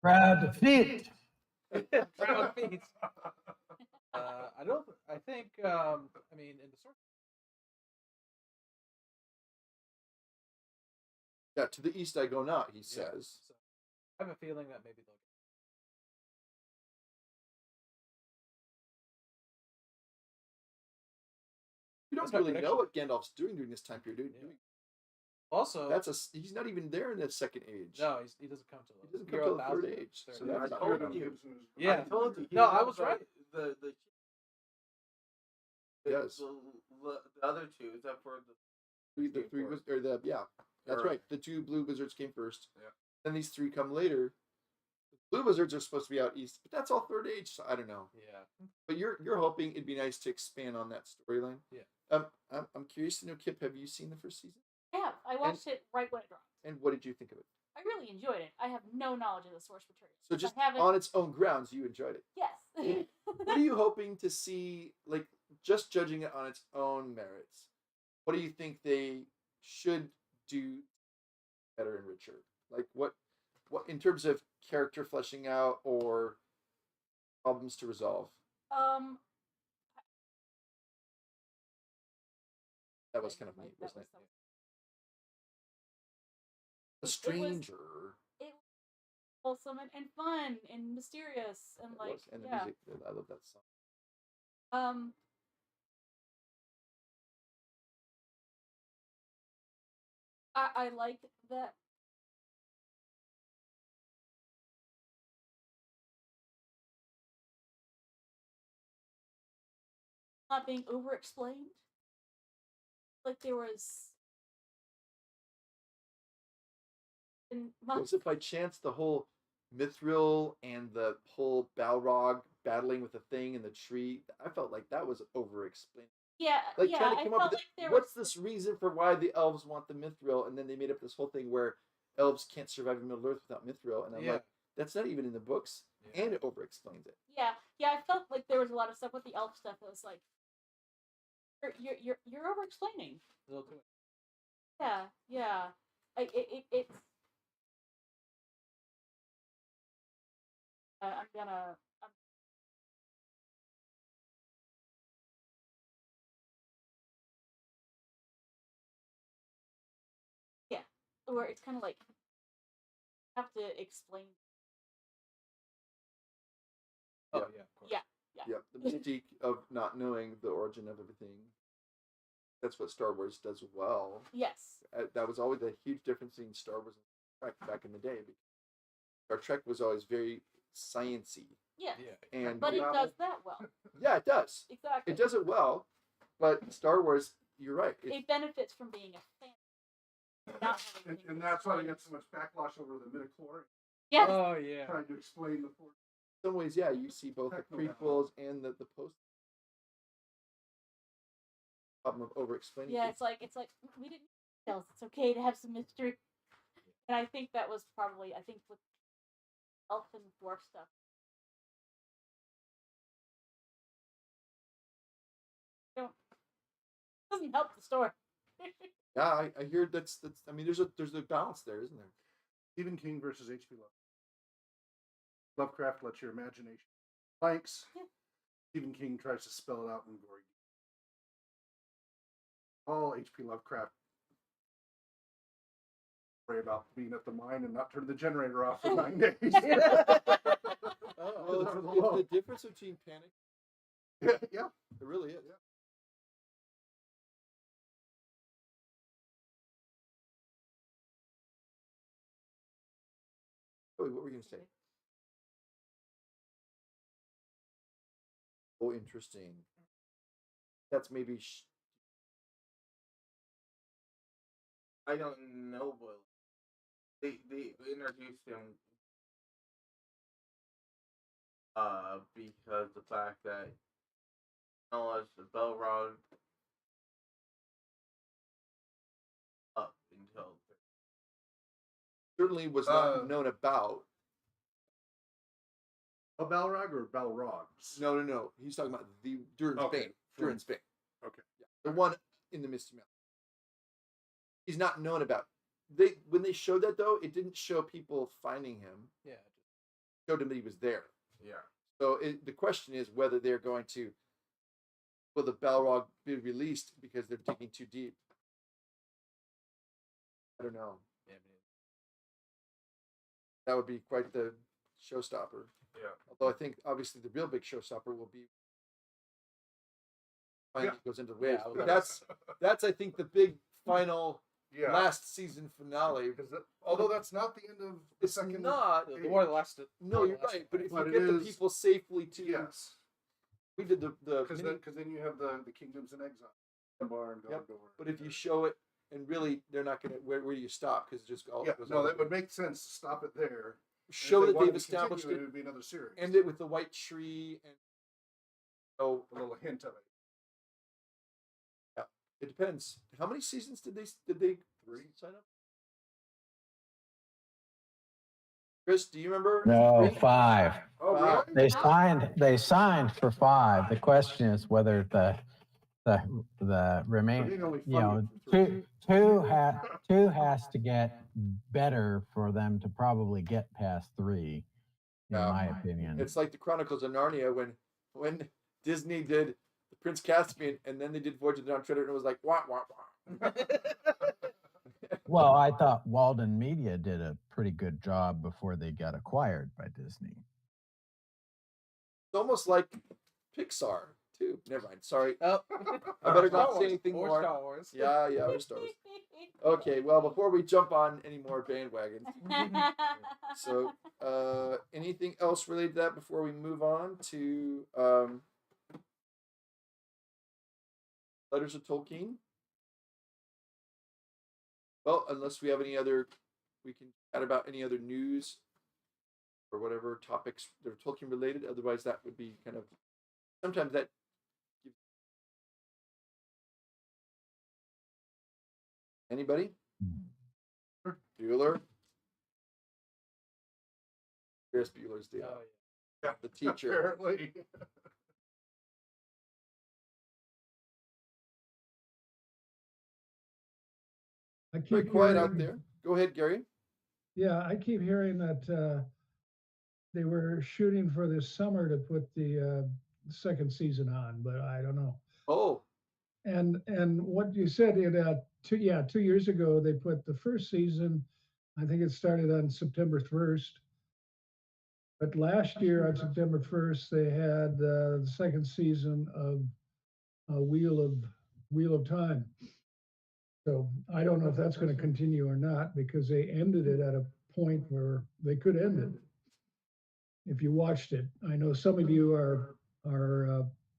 Brad Pitt. Proud feet. I don't. I think. I mean, in the source. Yeah, to the east I go not, he says. Yeah, so I have a feeling that maybe they'll. We don't That's my really prediction. know what Gandalf's doing during this time period, do we? Also, he's not even there in the second age. no, he doesn't come to. He doesn't come till the third age. So Third that's age. not told good. you. Yeah. I told you. No, I was right. The Yes. the other two, except for The three was or the that's Or- right. The 2 blue wizards came first. Yeah. Then these 3 come later. The blue wizards are supposed to be out east, but that's all third age. So I don't know. Yeah. But you're hoping it'd be nice to expand on that storyline. Yeah. I'm curious to know, Kip, have you seen the first season? Yeah, I watched it right when it dropped. And what did you think of it? I really enjoyed it. I have no knowledge of the source material. So just I haven't. on its own grounds, you enjoyed it. Yes. What are you hoping to see, like, just judging it on its own merits? What do you think they should do better and richer? Like, what in terms of character fleshing out or problems to resolve? That was kind of neat, wasn't it? A stranger. It was wholesome and fun and mysterious and It like was. And the yeah. music, I love that song. I like that. Not being over explained. Like there was Was it by chance the whole Mithril and the whole Balrog battling with the thing in the tree? I felt like that was over explained. yeah, Like yeah, trying to I come felt up with like there what's was this reason for why the elves want the Mithril, and then they made up this whole thing where elves can't survive in Middle Earth without Mithril, and I'm like, that's not even in the books, and it over explains it. yeah, I felt like there was a lot of stuff with the elf stuff that was like you're over explaining. Yeah. It's I'm gonna where it's kind of like you have to explain. Oh Yeah. yeah, of course. Yeah. Yeah, the mystique of not knowing the origin of everything. That's what Star Wars does well. Yes. That was always a huge difference between Star Wars and Star Trek back in the day. Star Trek was always very sciency, Yes. Yeah. and But it does that well. yeah, it does. Exactly. It does it well, but Star Wars, you're right. It benefits from being a fan. Not having things And that's why they explained. get so much backlash over the midichlorians Yes. Oh yeah. trying to explain the force. in some ways, yeah, you see both the prequels and the post problem of over explaining. Yeah, it's like we didn't need details. It's okay to have some mystery. And I think that was probably with elf and dwarf stuff. Don't doesn't help the story. Yeah, I hear that's. I mean, there's a balance there, isn't there? Stephen King versus H.P. Lovecraft lets your imagination blanks. Yeah. Stephen King tries to spell it out in gory. All H.P. Lovecraft worry about being at the mine and not turn the generator off for 9 days. Well, it's the difference between panic. Yeah. It really is. Yeah. Oh, what were you gonna say? Oh, interesting. That's maybe. I don't know, but they introduced him because the fact that as the Belrog up until Certainly was not known about. A Balrog or Balrogs? No. He's talking about the Durin's Okay. Bane. Durin's Bane. Okay. Yeah. The one in the Misty Mountain. He's not known about. When they showed that though, it didn't show people finding him. Yeah. It showed him that he was there. yeah. So the question is whether they're going to. Will the Balrog be released because they're digging too deep? I don't know. Yeah. That would be quite the showstopper. Yeah. Although I think obviously the real big showstopper will be finally goes into the waves. Yeah, But that's I think the big final Yeah. last season finale. Because although that's not the end of the It's second. not. The war lasted. No, you're right. But if But you it get the is- people safely to, Yes. we did the Because mini- then you have the kingdoms in exile. The barn. Yep. But if you show it and really they're not gonna where do you stop? Because it just all Yeah, goes no, on. that would make sense to stop it there. Show If they that wanted they've to continue established it, it. would be another series. End it with the white tree and oh, A little hint of it. it depends. How many seasons did they 3 sign up? Chris, do you remember? No, 3? 5. Oh, Wow. really? They signed for 5. The question is whether the They remain, only you know, funded for 3. two has to get better for them to probably get past 3, in Yeah. my opinion. It's like the Chronicles of Narnia when Disney did the Prince Caspian and then they did Voyage of the Dawn Treader and it was like wah wah wah. Well, I thought Walden Media did a pretty good job before they got acquired by Disney. It's almost like Pixar too. Never mind. Sorry. Oh. I better Star not say Wars. anything Or more. Star Wars. Yeah, or Star Wars. Okay, well before we jump on any more bandwagons, so anything else related to that before we move on to Letters of Tolkien? Well, unless we have any other, we can chat about any other news or whatever topics that are Tolkien related. Otherwise, that would be kind of sometimes that. Anybody? Bueller. Ferris Bueller's Day Oh, Off. yeah. The teacher. Apparently. I keep Very quiet hearing- out there. Go ahead, Gary. Yeah, I keep hearing that they were shooting for this summer to put the second season on, but I don't know. Oh, And what you said, 2 years ago, they put the first season, I think it started on September 1st. But last year on September 1st, they had the second season of Wheel of Time. So I don't know if that's going to continue or not, because they ended it at a point where they could end it if you watched it. I know some of you are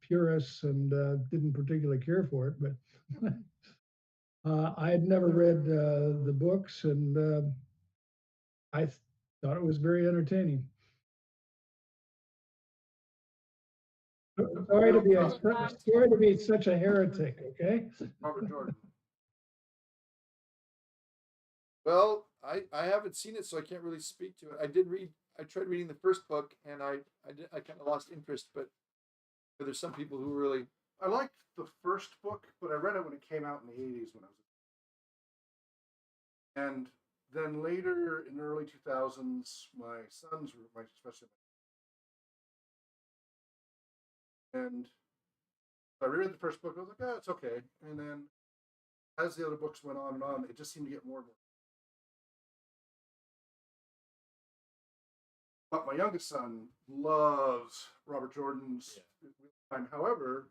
purists and didn't particularly care for it, but I had never read the books, and I thought it was very entertaining. Sorry to be such a heretic, okay? Robert Jordan. Well, I haven't seen it, so I can't really speak to it. I tried reading the first book, and I kind of lost interest, but there's some people who really. I liked the first book, but I read it when it came out in the 80s when I was. And then later in the early 2000s, my sons were especially. And I reread the first book. I was like, oh, it's okay. And then as the other books went on, it just seemed to get more and more. But my youngest son loves Robert Jordan's time. However,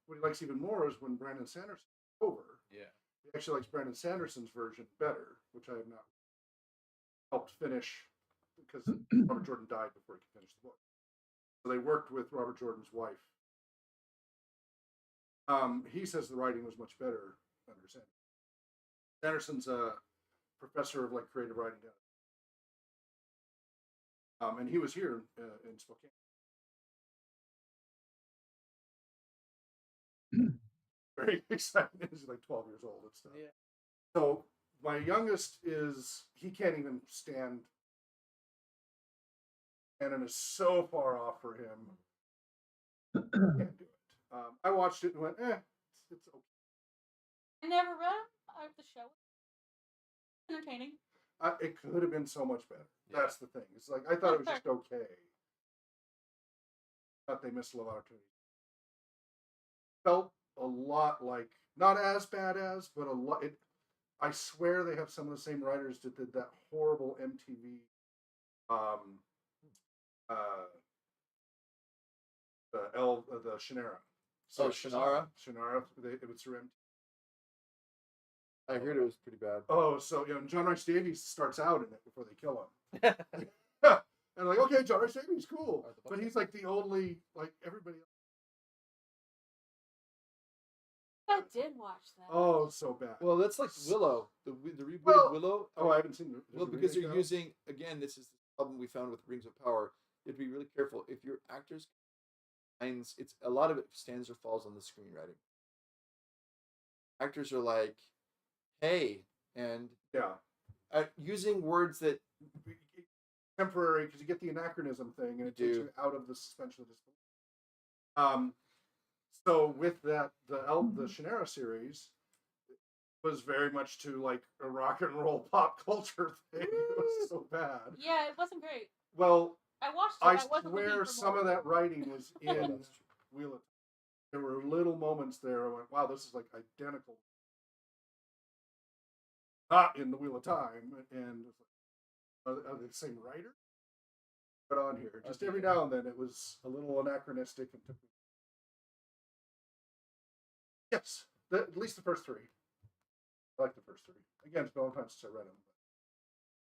what he likes even more is when Brandon Sanderson took over. Yeah. He actually likes Brandon Sanderson's version better, which I have not helped finish because Robert Jordan died before he could finish the book. So they worked with Robert Jordan's wife. He says the writing was much better under Sanderson. Sanderson's a professor of like creative writing. And he was here in Spokane. Very excited. He's like 12 years old and stuff. Yeah. So my youngest he can't even stand. And it is so far off for him. Can't do it. I watched it and went, it's okay. I never read the show. Entertaining. It could have been so much better. Yeah. That's the thing. It's like I thought it was just okay. Thought they missed a lot of opportunities. Felt a lot like not as bad as, but a lot. I swear they have some of the same writers that did that horrible MTV. The Shannara. So Shannara. It was through MTV. I heard it was pretty bad. Oh, so John Rice Davies starts out in it before they kill him. And like, okay, John Rice Davies, cool, but he's like the only everybody else. I did watch that. Oh, so bad. Well, that's like Willow, the reboot of Willow. I haven't seen it. Well, because they're using again. This is the problem we found with Rings of Power. You have to be really careful if your actors. It's a lot of it stands or falls on the screenwriting. Actors are like, "Hey," and using words that temporary because you get the anachronism thing and it takes you out of the suspension of disbelief. So with that, the Shannara series was very much to like a rock and roll pop culture thing. It was so bad. Yeah, it wasn't great. Well, I watched it. I swear some of that writing was in Wheel of Time. There were little moments there. I went, wow, this is like identical. Not in the Wheel of Time, and are they the same writer? But on here, just every now and then, it was a little anachronistic and took me. Yes, at least the first three. I like the first three. Again, it's been a long time since I read them.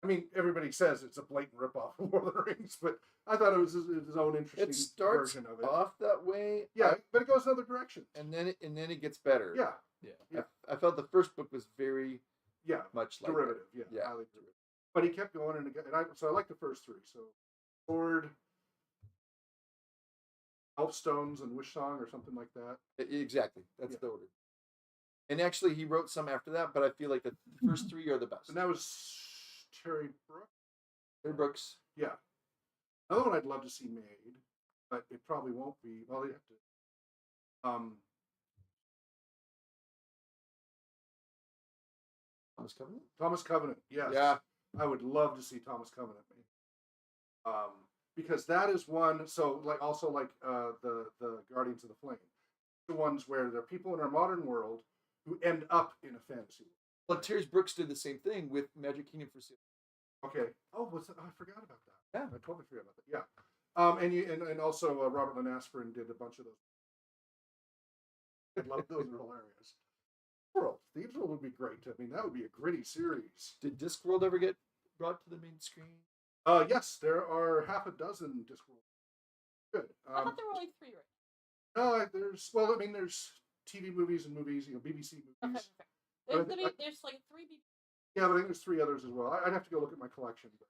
I mean, everybody says it's a blatant ripoff of Lord of the Rings, but I thought it was his own interesting version of it. It starts off that way, but it goes in other directions, and then it gets better. Yeah. I felt the first book was very much like derivative. That. Yeah, highly derivative. But he kept going and I like the first three. So, Sword, Elfstones, and Wish Song, or something like that. Exactly, that's the order. And actually, he wrote some after that, but I feel like the first three are the best. And that was Terry Brooks. Terry Brooks. Yeah. Another one I'd love to see made, but it probably won't be. Well, they have to. Thomas Covenant. Thomas Covenant. Yes. Yeah. I would love to see Thomas Covenant made. Because that is one. So also the Guardians of the Flame. the ones where there are people in our modern world who end up in a fantasy world. Well, Terry Brooks did the same thing with Magic Kingdom for Sale. Okay. Oh, I forgot about that. Yeah. I totally forgot about that. Yeah. And also Robert Lynn Aspirin did a bunch of those. I love those. Are hilarious. Thieves World would be great. I mean, that would be a gritty series. Did Discworld ever get brought to the main screen? Yes, there are half a dozen Discworld. Good. I thought there were only 3 right There's TV movies and movies, BBC now. movies. Okay. But There's like 3 people. Yeah, but I think there's 3 others as well. I'd have to go look at my collection. But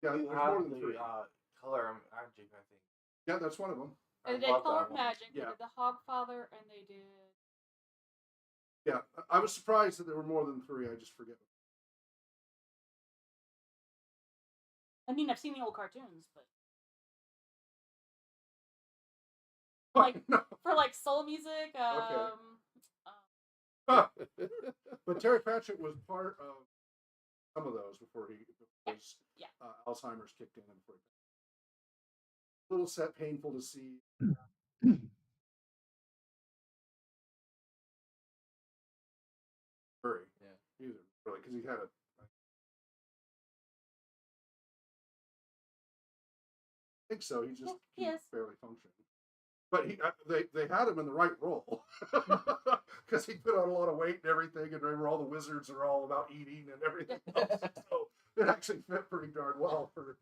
yeah, You there's have more than 3. Color Magic, I think. Yeah, that's one of them. I They did love Color that of one. Magic, Yeah. they did the Hogfather, and they did. Yeah, I was surprised that there were more than 3. I just forget. I mean, I've seen the old cartoons, but like No. for like soul music, But Terry Pratchett was part of some of those before his yeah. Alzheimer's kicked in. And before a little set, painful to see. Very. Yeah. He was really, because he had a. I think so. He just Yes. barely functioned. But they had him in the right role because he put on a lot of weight and everything. And remember, all the wizards are all about eating and everything else. So it actually fit pretty darn well for.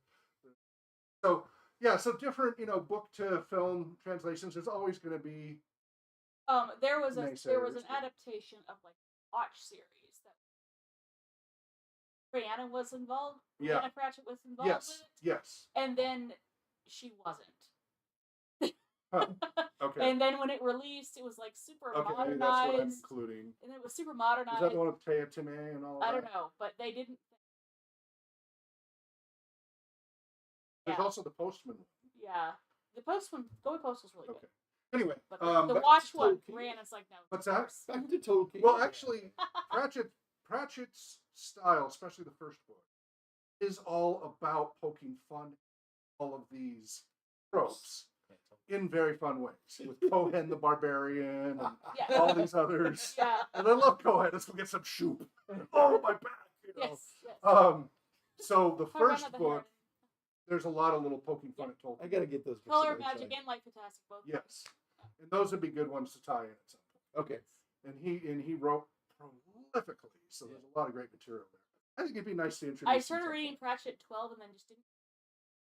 So yeah, so different, book to film translations. There's always going to be. There was an naysayers, but- adaptation of like watch series that Brianna was involved. Yeah. Brianna Pratchett was involved with Yes. it, Yes. and then she wasn't. Huh. Okay. And then when it released, it was like super Okay. Maybe that's modernized, what I'm including. and it was super Is modernized. that the one with Taya Time and all of I that? don't know, but they didn't. There's Yeah. also the Postman one. Yeah, the Postman, Going Post was really Okay. good. Anyway, But the back watch to one, Tolkien. Brianna's like, no. What's that? Back to Tolkien. Well, actually, Pratchett's style, especially the first book, is all about poking fun at all of these tropes in very fun ways. With Cohen the Barbarian and Yeah. all these others. Yeah. And I love Cohen. Let's go get some shoop. Oh, my back. Yes. Yes. So the How Run first of the book, Heron. there's a lot of little poking fun at Tolkien. I gotta get those books. Color of eventually. Magic and Light Fantastic both. Yes. And those would be good ones to tie in at some point. Okay. And he wrote prolifically, so there's a lot of great material there. I think it'd be nice to introduce. I started reading Pratchett at 12 and then just didn't.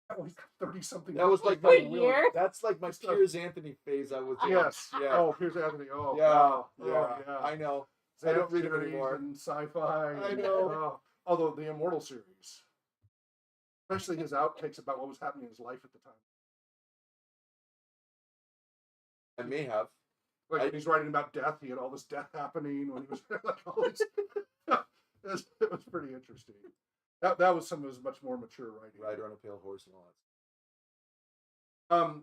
That was 30-something. That was like For my a year. That's like my Piers Anthony phase. I was in. Yes. Yeah. Oh, here's Anthony. Oh, Yeah. wow. Yeah. Oh, yeah. I know. I don't read it Series anymore. And sci-fi. I and- know. oh. Although the Immortal series, especially his outtakes about what was happening in his life at the time. I may have. Like when he's writing about death, he had all this death happening when he was like all this. it was pretty interesting. That was some of his much more mature writing. Rider on a Pale Horse and all that.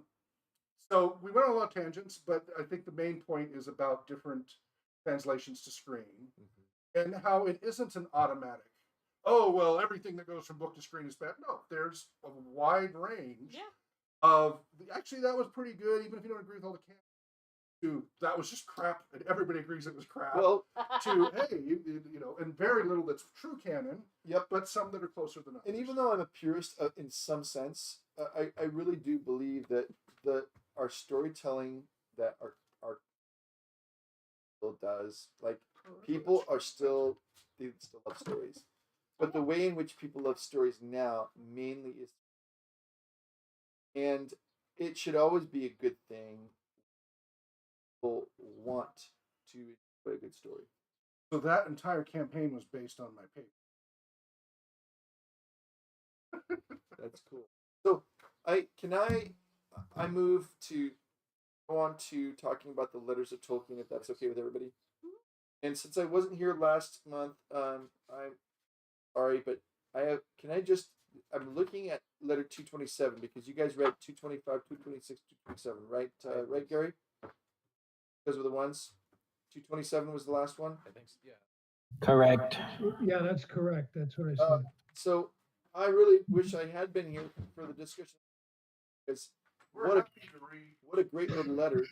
So we went on a lot of tangents, but I think the main point is about different translations to screen and how it isn't an automatic. Oh well, everything that goes from book to screen is bad. No, there's a wide range of. Actually, that was pretty good, even if you don't agree with all the canon. To that was just crap, and everybody agrees it was crap. Well, to hey, and very little that's true canon. Yep. But some that are closer than others. and even though I'm a purist in some sense, I really do believe that our storytelling that our still does, like people are still they still love stories, but the way in which people love stories now mainly is, and it should always be a good thing. People want to enjoy a good story. So that entire campaign was based on my paper. That's cool. So I move to go on to talking about the letters of Tolkien, if that's okay with everybody. And since I wasn't here last month, I'm sorry, but I'm looking at letter 227 because you guys read 225, 226, 227, right? Right, Gary? Those were the ones. 227 was the last one. I think so, yeah. Correct. Yeah, that's correct. That's what I said. So I really wish I had been here for the discussion because We're what happy to read. a great little letter.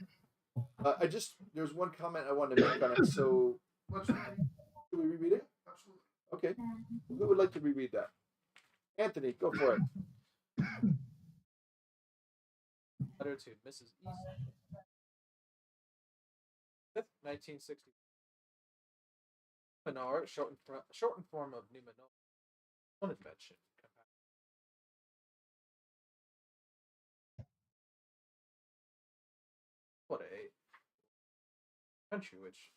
There's one comment I wanted to make on it. So Let's read it. should we reread it? Absolutely. Okay. Who would like to reread that? Anthony, go for it. Letter to Mrs. East. 5th, 1960. Numenor, shortened form of Numenor. One invention. What a country which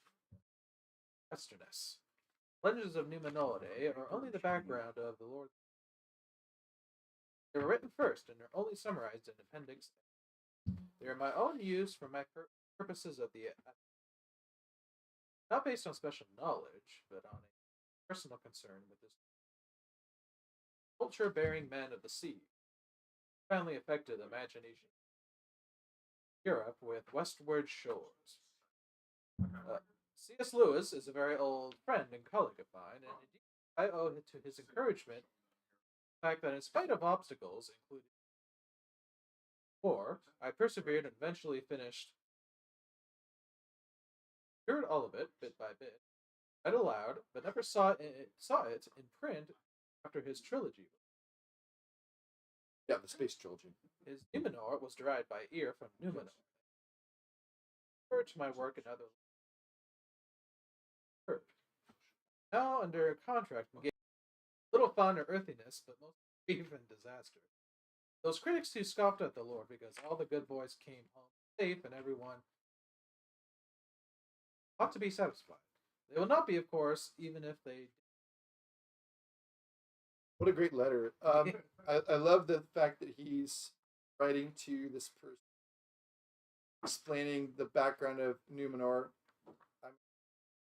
westerness. Legends of Numenor are only the background of the Lord. They were written first and are only summarized in Appendix A. They are my own use for my purposes of the not based on special knowledge, but on a personal concern with this culture-bearing men of the sea. Finally affected the imagination of Europe with westward shores. C.S. Lewis is a very old friend and colleague of mine, and indeed I owe it to his encouragement the fact that in spite of obstacles, including war, I persevered and eventually finished. Heard all of it, bit by bit, read aloud, but never saw it in print after his trilogy. Yeah, the space trilogy. His Numenor was derived by ear from Numenor. Referred to my work in other words. Now under contract, we gave little fun or earthiness, but most grief and disaster. Those critics who scoffed at the Lord because all the good boys came home safe and everyone ought to be satisfied. They will not be, of course, even if they. What a great letter. I love the fact that he's writing to this person, explaining the background of Numenor.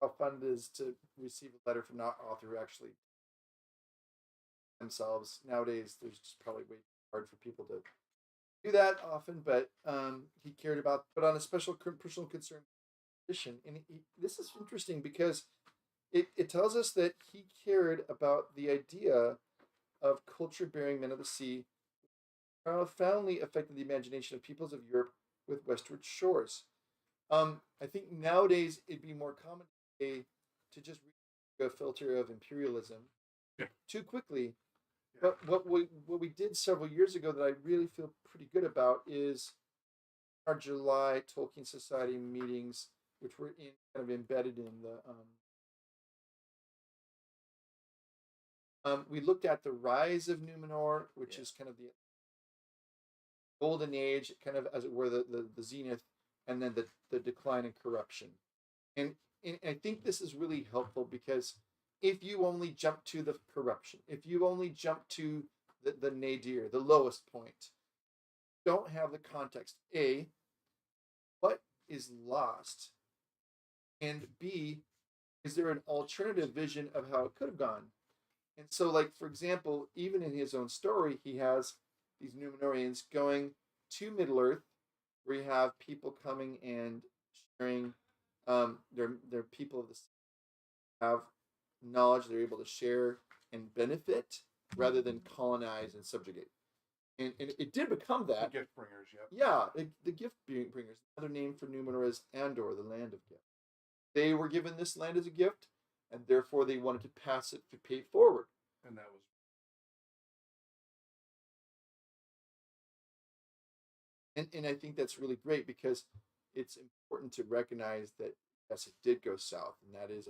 How fun it is to receive a letter from an author who actually themselves. Nowadays, there's just probably way too hard for people to do that often, but he cared about, but on a special personal concern mission. And this is interesting because it tells us that he cared about the idea of culture-bearing men of the sea, profoundly affected the imagination of peoples of Europe with westward shores. I think nowadays it'd be more common to just read a filter of imperialism too quickly. But what we did several years ago that I really feel pretty good about is our July Tolkien Society meetings, which were kind of embedded in the. We looked at the rise of Numenor, which is kind of the golden age, kind of as it were the zenith, and then the decline and corruption. And I think this is really helpful because if you only jump to the corruption, if you only jump to the nadir, the lowest point, don't have the context. A, what is lost? And B, is there an alternative vision of how it could have gone? And so, like, for example, even in his own story, he has these Numenorians going to Middle Earth, where you have people coming and sharing their people of the sea have knowledge they're able to share and benefit rather than colonize and subjugate. And it did become that. The gift bringers, yep. Yeah, the gift bringers. Another name for Numenor is Andor, the land of gift. They were given this land as a gift, and therefore they wanted to pass it to pay it forward. And that was. And I think that's really great because it's important to recognize that yes, it did go south, and that is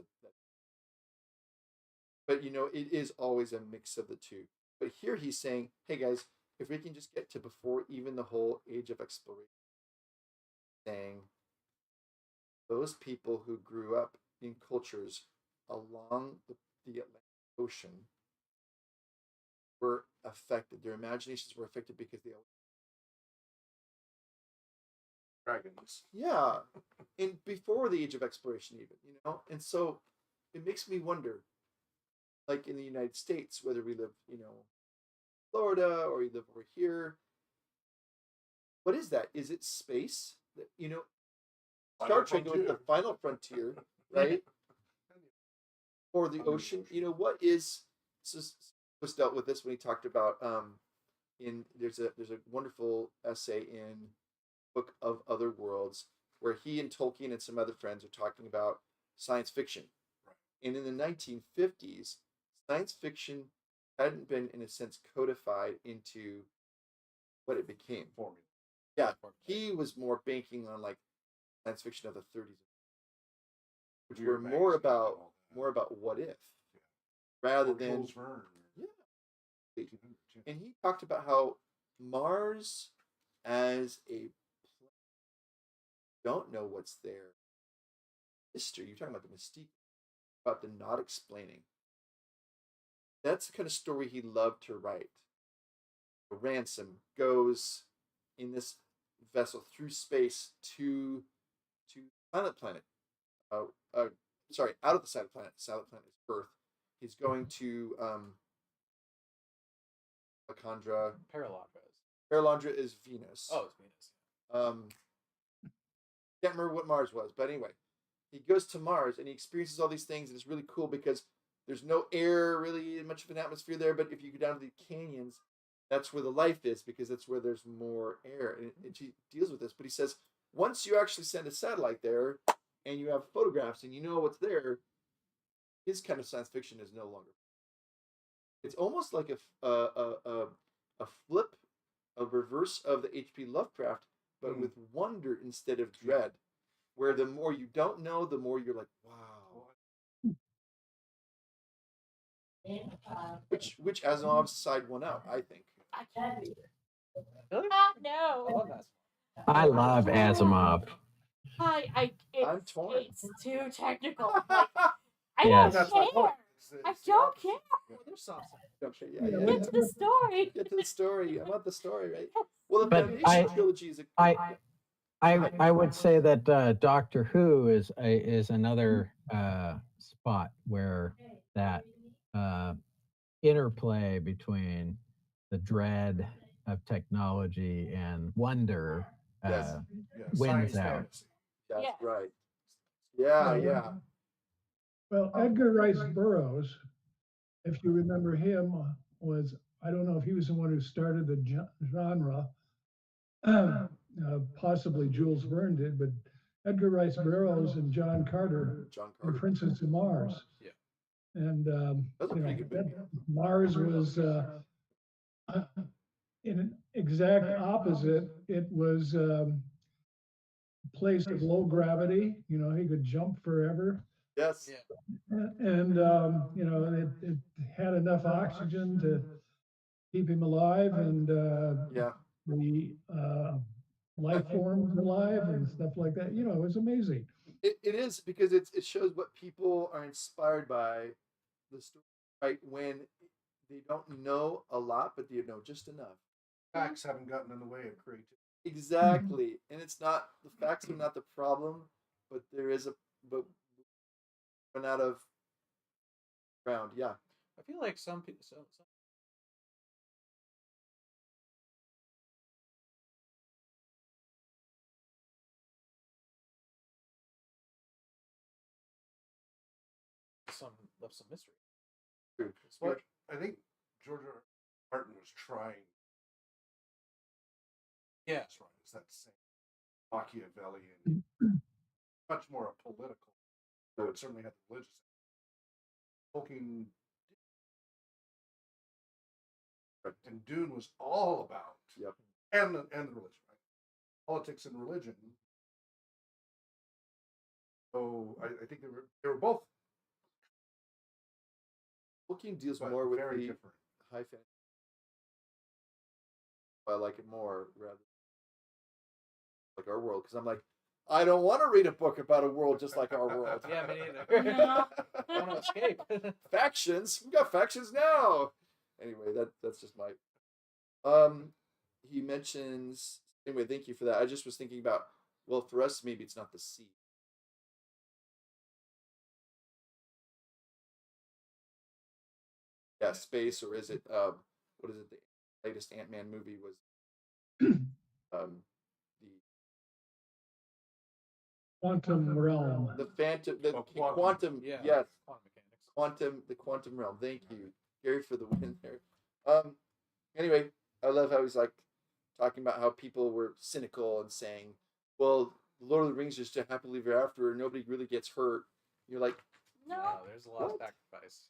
but it is always a mix of the two. But here he's saying, hey guys, if we can just get to before even the whole age of exploration, saying those people who grew up in cultures along the Atlantic Ocean were affected. Their imaginations were affected because they Dragons. Yeah, and before the age of exploration, even. And so it makes me wonder, like in the United States, whether we live, Florida or you live over here, what is that? Is it space? Star Trek with the final frontier, right? Or the ocean? What is? Was dealt with this when he talked about there's a wonderful essay in Book of Other Worlds where he and Tolkien and some other friends are talking about science fiction. And in the 1950s, science fiction hadn't been, in a sense, codified into what it became. Formula. Yeah, he was more banking on like science fiction of the 30s, which were more about what if, rather than Jules Verne. Yeah. And he talked about how Mars as a don't know what's there. Mystery. You're talking about the mystique, about the not explaining. That's the kind of story he loved to write. Ransom goes in this vessel through space to Silent Planet. Sorry, out of the Silent Planet. Silent Planet is Earth. He's going to Alejandra. Paralandra is Venus. Oh, it's Venus. Can't remember what Mars was, but anyway, he goes to Mars and he experiences all these things, and it's really cool because there's no air really much of an atmosphere there. But if you go down to the canyons, that's where the life is, because that's where there's more air. And he deals with this, but he says once you actually send a satellite there and you have photographs and you know what's there, his kind of science fiction is no longer. It's almost like a flip, a reverse of the H.P. Lovecraft, but with wonder instead of dread. Where the more you don't know, the more you're like, wow. Which Asimov's side won out, I think. I can't. Really? No. I love that. I love Asimov. I'm torn. It's too technical. Like, I Yes. don't care. I don't care. There's soft side. Okay, yeah. Get to the story. Get to the story. I want the story, right? Well, the But Foundation trilogy is I would say that Doctor Who is another spot where that interplay between the dread of technology and wonder Yes. wins Science out. fantasy. That's Yeah. right. Yeah, Yeah. yeah. Well, Edgar Rice Burroughs, if you remember him, was, I don't know if he was the one who started the genre, possibly Jules Verne did, but Edgar Rice Burroughs and John Carter in Princess of Mars. Yeah. And, That's a you know, pretty good movie. Mars was in an exact opposite. It was a place of low gravity. You know, he could jump forever. Yes. Yeah. And, you know, it had enough oxygen to keep him alive, and Yeah. the life forms alive and stuff like that. You know, it was amazing. It is, because it shows what people are inspired by the story, right? When they don't know a lot, but they know just enough. Facts haven't gotten in the way of creativity. Exactly. And it's not, the facts are not the problem, but but run out of ground. Yeah. I feel like some people. Some left some mystery. True. But I think George R. R. Martin was trying. Yeah. That's right. It's that same Machiavellian, much more a political. Though it certainly had the religious. Tolkien and Dune was all about. Yep. And the religion, right? Politics and religion. So I think they were both Tolkien deals but more with very the different. high fantasy. I like it more rather like our world, because I'm like, I don't want to read a book about a world just like our world. Yeah, me neither. Yeah. I want to escape. Factions. We got factions now. Anyway, that's just my. He mentions. Anyway, thank you for that. I just was thinking about. Well, for us, maybe it's not the sea. Yeah, space, or is it? What is it? The latest Ant-Man movie was. The Quantum realm. the phantom, the quantum. quantum. Yeah. Yes, Quantum mechanics. the quantum realm. Thank you, Gary, for the win there. Anyway, I love how he's like talking about how people were cynical and saying, well, the Lord of the Rings is just happily ever after, and nobody really gets hurt. You're like, No. there's a lot of What? sacrifice.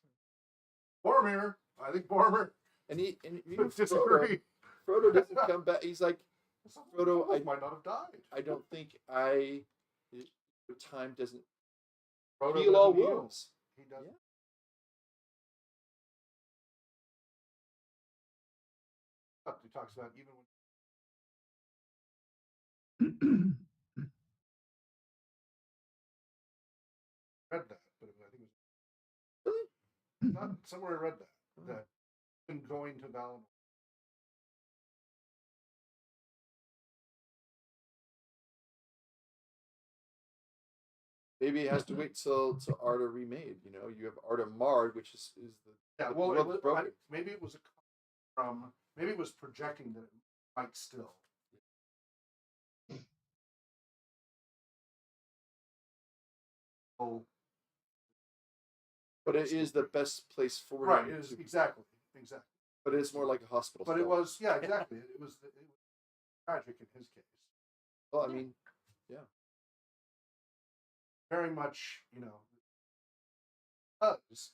Boromir, I think Boromir and even would disagree. Frodo doesn't come back. He's like, Frodo, I might not have died. I don't think time doesn't Frodo heal all doesn't heal. wounds. He doesn't. Yeah. He talks about even when read that, but I think it was Really? somewhere I read that even going to Valinor. Maybe it has to wait till Art are remade. You know, you have Art of Mard, which is the Yeah, well, world's broken. maybe it was from maybe it was projecting that it might still. Oh, But it is the best place for right. him It is to- exactly. But it's more like a hospital. But still. it was exactly. It was tragic in his case. Well, I mean, yeah. Very much, his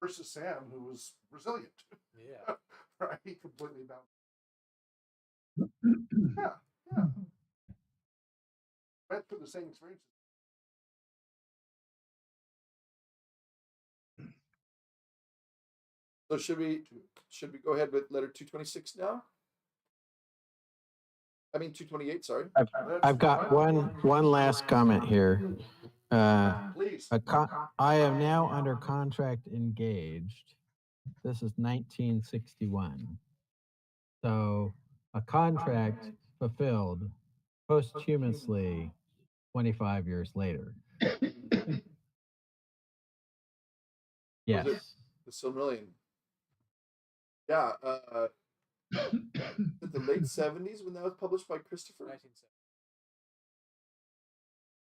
versus Sam, who was resilient. Yeah. Right, he completely bounced. Yeah. Went through the same experiences. So should we go ahead with letter 226 now? I mean 228. Sorry. I've got one last comment here. Please. I am now under contract engaged. This is 1961. So a contract fulfilled posthumously 25 years later. Yes. The Silmarillion. Yeah. The late 70s when that was published by Christopher. 1970.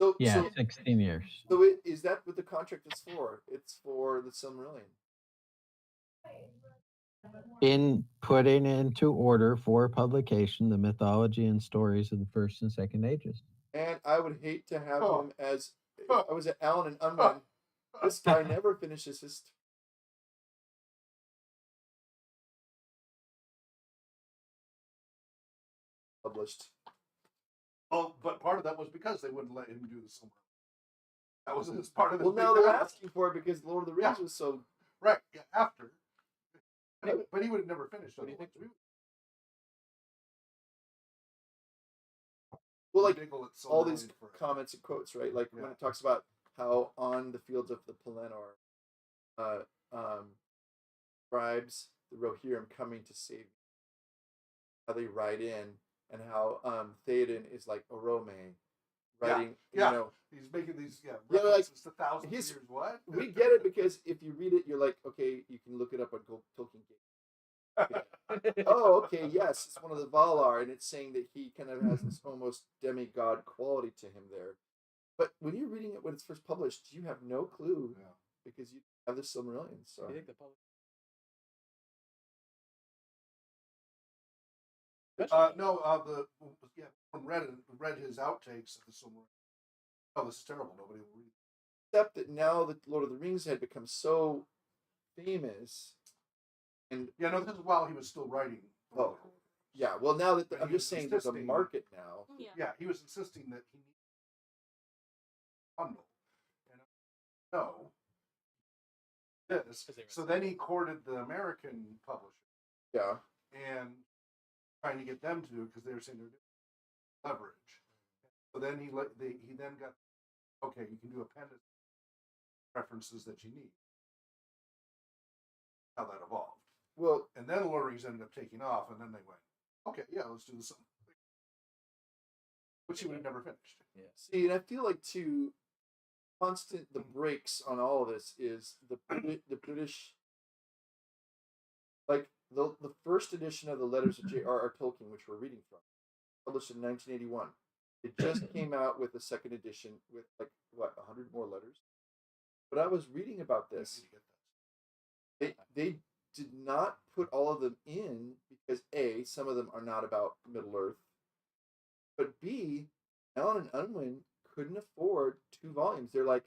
So Yeah, 16 years. So is that what the contract is for? It's for the Silmarillion. In putting into order for publication the mythology and stories of the first and second ages. And I would hate to have him as if I was at Allen and Unwin. This guy never finishes his. Published. Oh, but part of that was because they wouldn't let him do the Silmarillion. That was his part of the. Well, now they're asking for it because Lord of the Rings was so. Right. Yeah. After. But he would have never finished. What do you think? otherwise. Well, like Ridiculous all these Silmarillion for- comments and quotes, right? Like when it talks about how on the fields of the Pelennor, tribes, the Rohirrim coming to save you, how they ride in, and how Theoden is like Orome, riding. Yeah. You know, he's making these like, references to thousands of he's- years. What? we get it because if you read it, you're like, okay, you can look it up on Tolkien. Oh, okay, yes, it's one of the Valar, and it's saying that he kind of has this almost demigod quality to him there. But when you're reading it when it's first published, you have no clue because you have the Silmarillion. So Do you think the public? Read his outtakes of the Silmarillion. Oh, this is terrible. Nobody will read. Except that now that Lord of the Rings had become so famous, and this is while he was still writing. Oh, yeah. Well, now that But I'm he just was saying, there's a insisting- market now. Yeah. He was insisting that he needed a bundle. And no. This. So then he courted the American publisher Yeah. and trying to get them to, because they were saying they're doing leverage. So then he then got, okay, you can do appendix references that you need. How that evolved. Well, and then Lord of the Rings ended up taking off, and then they went, okay, yeah, let's do this. Which he would have never finished. Yeah. See, and I feel like too constant the breaks on all of this is the British, like the first edition of the Letters of J.r.r. Tolkien, which we're reading from, published in 1981. It just came out with a second edition with like 100 more letters. But I was reading about this. They did not put all of them in because some of them are not about Middle Earth, But B, Allen and Unwin couldn't afford 2 volumes. They're like,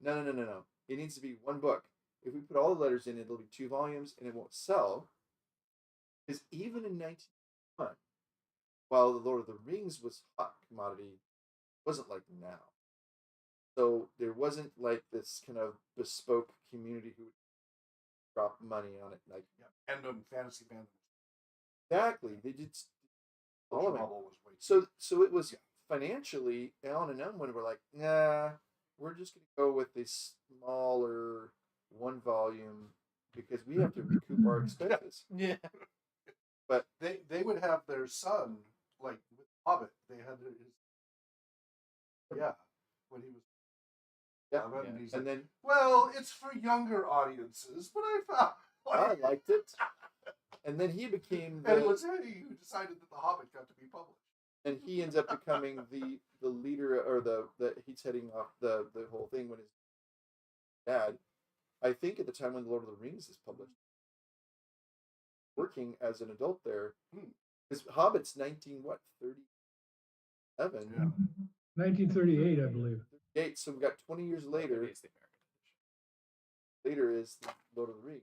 no. It needs to be one book. If we put all the letters in, it'll be 2 volumes and it won't sell. Because even in 1901, while the Lord of the Rings was hot commodity, it wasn't like now. So there wasn't like this kind of bespoke community who would drop money on it. Like, Fandom, fantasy fandom. exactly, they did all of it. Marvel was way So it was financially, Allen and Unwin were like, nah, we're just going to go with this smaller 1 volume because we have to recoup our expenses. Yeah. But they would have their son, like with Hobbit, they had his, when he was, and he's and like, then well, it's for younger audiences, but I found I liked it. And then he became and it was Eddie who decided that the Hobbit got to be published. and he ends up becoming the leader, or the he's heading off the whole thing when his dad, I think at the time when the Lord of the Rings is published, working as an adult there. Because Hobbit's 1937. Yeah. 1938, I believe. 38. So we got 20 years later. It's the American edition. Later is the Lord of the Rings.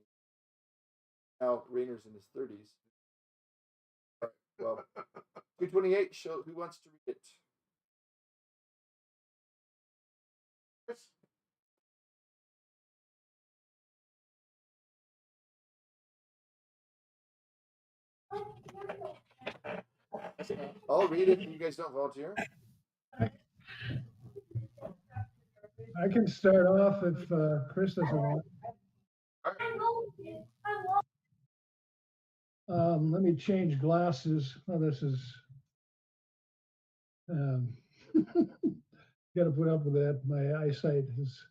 Now Rayner's in his 30s. All right, well, 228. Show who wants to read it. I'll read it if you guys don't volunteer. I can start off if Chris doesn't want. Let me change glasses. Oh, this is. Got to put up with that. My eyesight is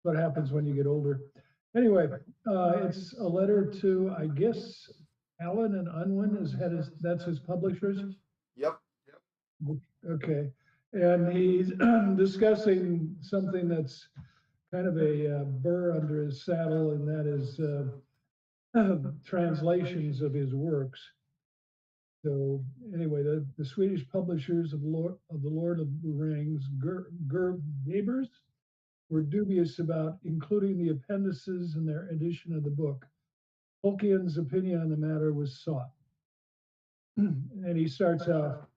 what happens when you get older. Anyway, it's a letter to, I guess, Allen and Unwin that's his publishers. Yep. Okay, and he's discussing something that's kind of a burr under his saddle, and that is translations of his works. So anyway, the Swedish publishers of the Lord of the Rings, Gebers, were dubious about including the appendices in their edition of the book. Tolkien's opinion on the matter was sought. And he starts out,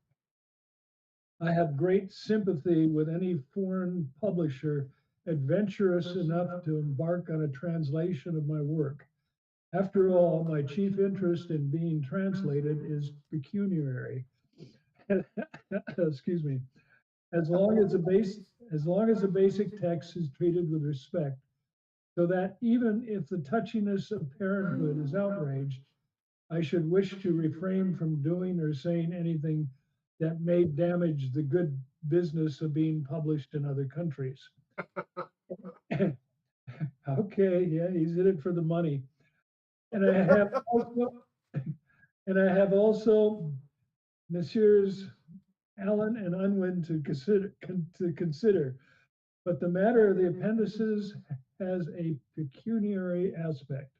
I have great sympathy with any foreign publisher adventurous enough to embark on a translation of my work. After all, my chief interest in being translated is pecuniary. Excuse me. As long as the basic text is treated with respect, so that even if the touchiness of parenthood is outraged, I should wish to refrain from doing or saying anything that may damage the good business of being published in other countries. Okay, yeah, he's in it for the money. And I have also Messieurs Allen and Unwin to consider. But the matter of the appendices has a pecuniary aspect.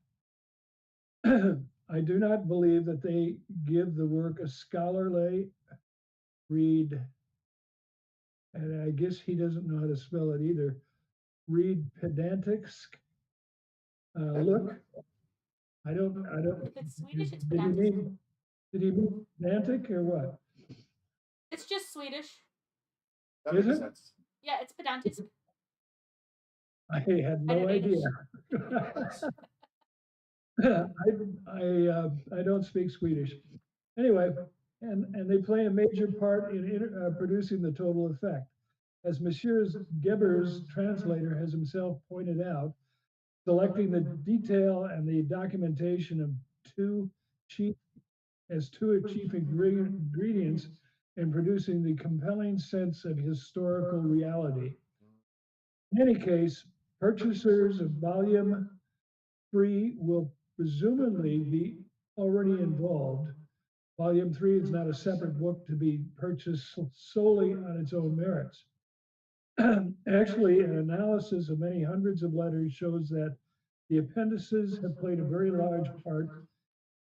I do not believe that they give the work a scholarly read, and I guess he doesn't know how to spell it either. Read pedantic look. I don't. If it's Swedish, it's Did he mean pedantic or what? It's just Swedish. That Is makes it? sense. Yeah, it's pedantic. I had no idea. I don't speak Swedish. Anyway, and they play a major part in producing the total effect. As Monsieur Gebers' translator has himself pointed out, selecting the detail and the documentation of two chief ingredients in producing the compelling sense of historical reality. In any case, purchasers of volume 3 will presumably be already involved. Volume 3 is not a separate book to be purchased solely on its own merits. Actually, an analysis of many hundreds of letters shows that the appendices have played a very large part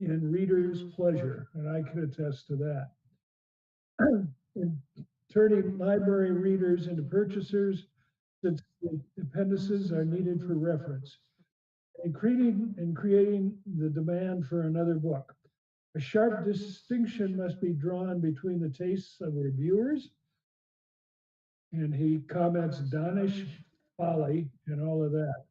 in readers' pleasure, and I can attest to that. in turning library readers into purchasers, since the appendices are needed for reference, and creating the demand for another book. A sharp distinction must be drawn between the tastes of reviewers, and he comments Danish folly and all of that,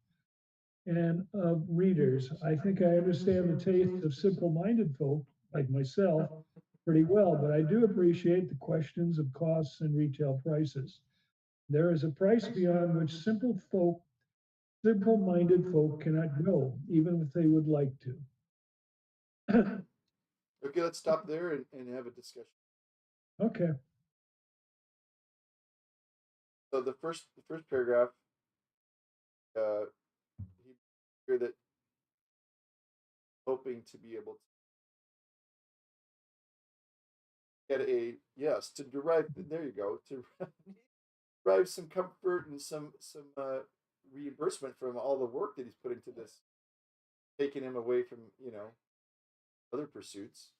and of readers. I think I understand the tastes of simple-minded folk like myself pretty well, but I do appreciate the questions of costs and retail prices. There is a price beyond which simple-minded folk cannot go, even if they would like to. Okay, let's stop there and have a discussion. Okay. So the first paragraph, he here that hoping to be able to get to derive, there you go, to derive some comfort and some reimbursement from all the work that he's put into this, taking him away from other pursuits.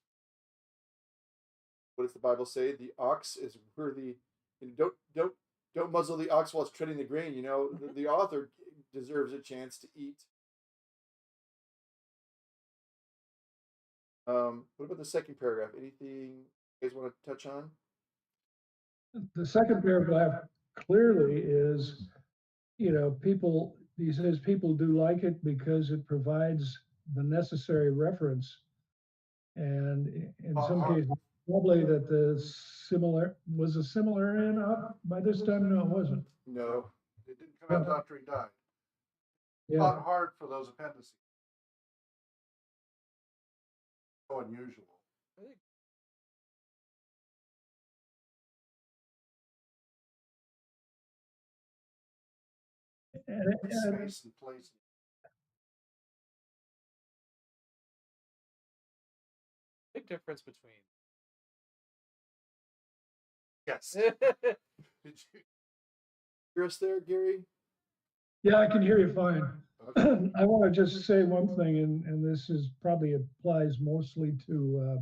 What does the Bible say? The ox is worthy. Don't muzzle the ox while it's treading the grain. The author deserves a chance to eat. What about the second paragraph? Anything you guys want to touch on? The second paragraph clearly is, people, he says people do like it because it provides the necessary reference. And in some cases, probably that was a similar in up by this time? No, it wasn't. No. It didn't come out after he died. Yeah. Fought hard for those appendices. So unusual. And Space and place. Big difference between. Yes. Did you hear us there, Gary? yeah, I can hear you fine. Okay. I want to just say one thing, and this is probably applies mostly to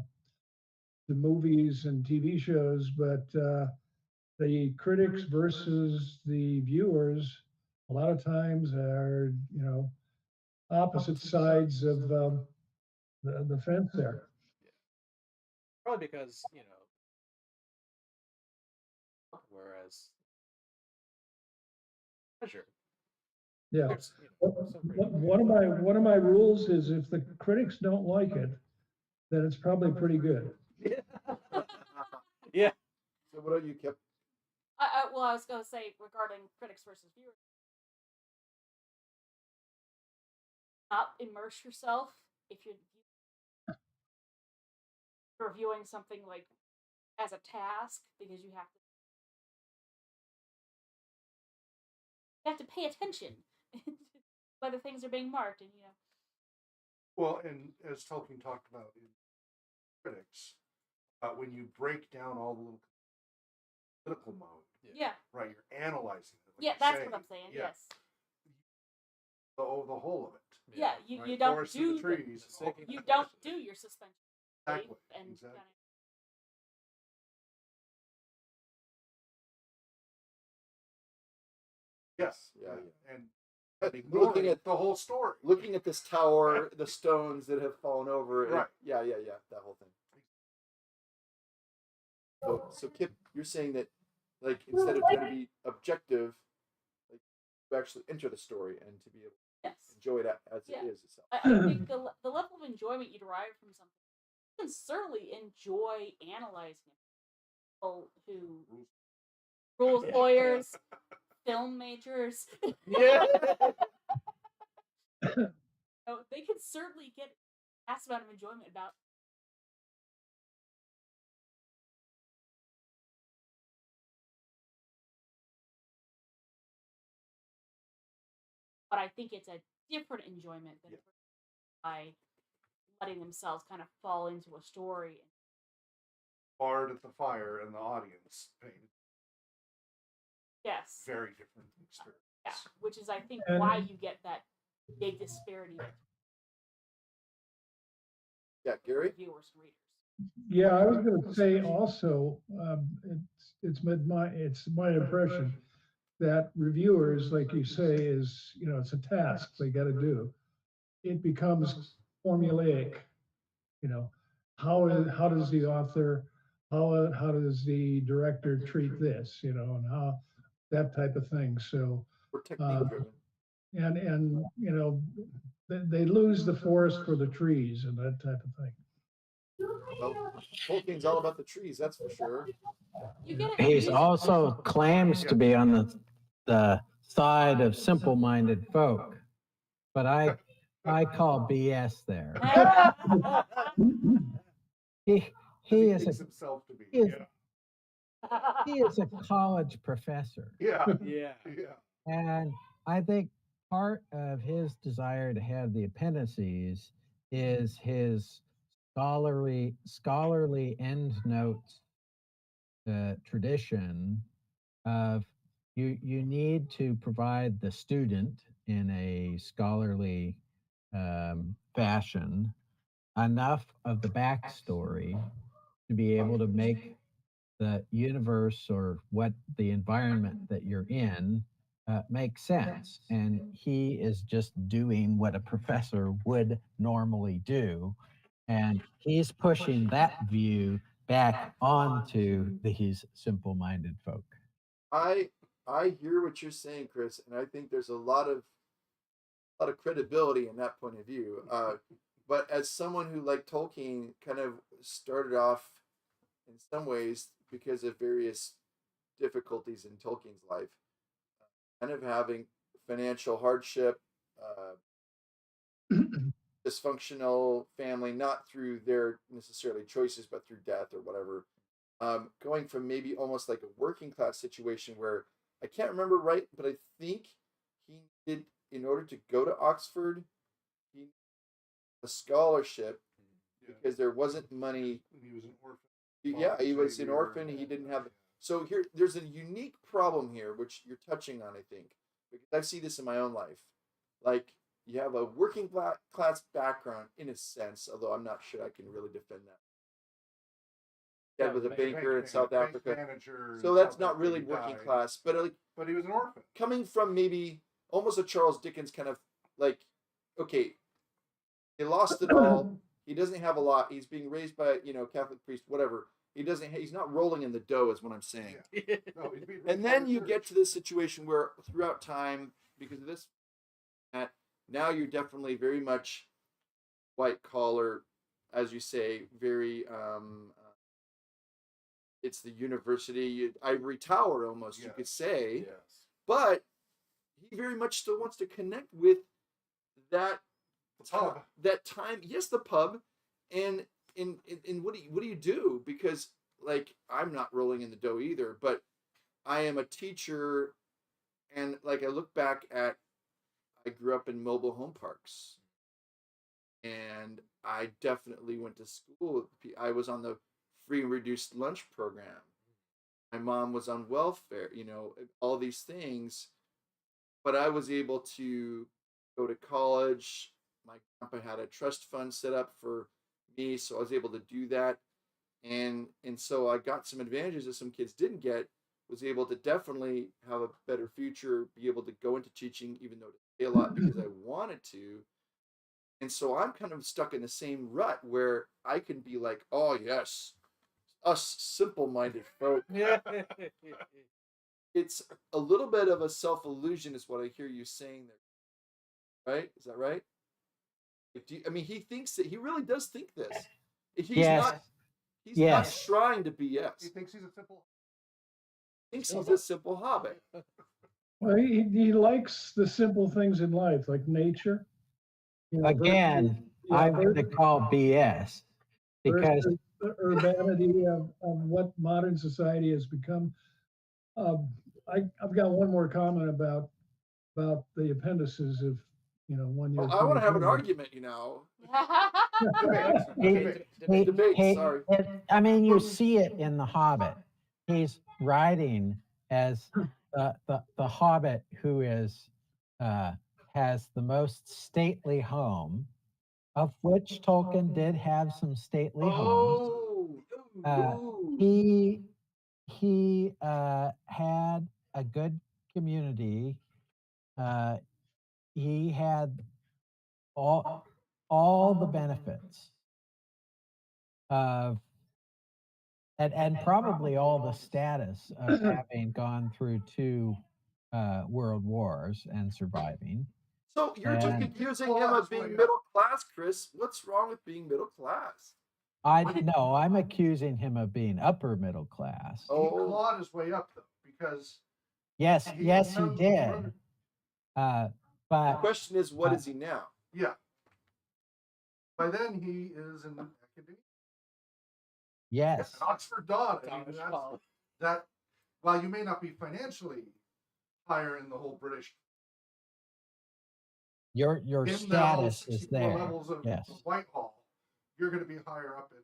the movies and TV shows, but the critics versus the viewers a lot of times are, opposite sides of the fence there. Probably because, whereas pleasure. Yeah. There's, One of my rules is if the critics don't like it, then it's probably pretty good. Yeah. So what about you, Kip? Well, I was going to say regarding critics versus viewers, not immerse yourself if you're reviewing something like as a task, because you have to pay attention whether things are being marked, and Well, and as Tolkien talked about in critics, when you break down all the little political mode, yeah, right, you're analyzing it. Like yeah, that's what I'm saying. Yeah. Yes. The whole of it. Yeah, right? you don't Forest do and the trees. you don't do your suspension Exactly. and Exactly. Yes. Yeah. And Looking at the whole story. looking at this tower, the stones that have fallen over. Right. Yeah. That whole thing. So Kip, you're saying that, like, instead of trying to be objective, like, you actually enter the story and to be able to yes. enjoy it as Yeah. it is itself. I think the level of enjoyment you derive from something, you can certainly enjoy analyzing it. People who rules lawyers, film majors, Yeah. they can certainly get a vast amount of enjoyment about. But I think it's a different enjoyment than by letting themselves kind of fall into a story. Barred at the fire and the audience painted. Yes. Very different experience. Yeah, which is, I think, And- why you get that big disparity between Yeah, Gary. viewers and readers. Yeah, I was gonna say also, it's my impression that reviewers, like you say, is, it's a task they gotta do. It becomes formulaic, you know, how does the author, how does the director treat this, and how, that type of thing, so. We're uh, technique driven. and, they lose the forest for the trees and that type of thing. Well, Tolkien's all about the trees, that's for sure. You get it. He's also claims to be on the side of simple-minded folk, but I call BS there. He he is a himself to be. he is, he is a college professor, Yeah. Yeah. Yeah. and I think part of his desire to have the appendices is his scholarly endnotes tradition of you need to provide the student in a scholarly fashion enough of the backstory to be able to make the universe or what the environment that you're in make sense. And he is just doing what a professor would normally do. And he's pushing that view back onto these simple-minded folk. I hear what you're saying, Chris, and I think there's a lot of credibility in that point of view. But as someone who, like Tolkien, kind of started off in some ways because of various difficulties in Tolkien's life, kind of having financial hardship, dysfunctional family, not through their necessarily choices, but through death or whatever. Going from maybe almost like a working class situation where I can't remember right, but I think he did, in order to go to Oxford, he needed a scholarship because there wasn't money. He was an orphan. Yeah, he was an orphan. He didn't have. So here, there's a unique problem here, which you're touching on, I think, because I see this in my own life. Like you have a working class background in a sense, although I'm not sure I can really defend that. Dad was a banker in South Africa, so that's not really working class. But he was an orphan. Coming from maybe almost a Charles Dickens kind of like, okay, he lost it all. He doesn't have a lot. He's being raised by Catholic priest, whatever. He doesn't. He's not rolling in the dough, is what I'm saying. Yeah. No, and then you get to this situation where, throughout time, because of this, that now you're definitely very much white collar, as you say, very. It's the university, ivory tower, almost you could say. Yes. But he very much still wants to connect with that pub. That time. Yes, the pub, and what do you do? Because like I'm not rolling in the dough either, but I am a teacher, and like I look back at, I grew up in mobile home parks, and I definitely went to school. I was on the free and reduced lunch program. My mom was on welfare, all these things, but I was able to go to college. My grandpa had a trust fund set up for me, so I was able to do that. And so I got some advantages that some kids didn't get, was able to definitely have a better future, be able to go into teaching, even though it pay a lot because I wanted to. And so I'm kind of stuck in the same rut where I can be like, oh yes, us simple-minded folk. It's a little bit of a self-illusion is what I hear you saying there. Right? Is that right? He thinks that he really does think this. He's Yes. He's Yes. not trying to BS. He thinks he's a simple hobbit. Well, he likes the simple things in life, like nature. Again, I would call BS because versus the urbanity of what modern society has become. I've got one more comment about the appendices. If when you're. I want to have an argument. Debate. Sorry. I mean, you see it in The Hobbit. He's writing as the Hobbit who is has the most stately home, of which Tolkien did have some stately homes. Uh, he had a good community. He had all the benefits of and probably all the status of having gone through two world wars and surviving. So you're just And accusing him of being middle class, Chris. What's wrong with being middle class? I'm accusing him of being upper middle class. He clawed his way up though, because Yes, he yes, he remember- did. The But question is, what is he now? Yeah. By then he is in academia. yes, At Oxford Don. I mean, College that's, college. that while you may not be financially higher in the whole British your in that whole status is 64 there. levels of Yes. Whitehall, you're going to be higher up in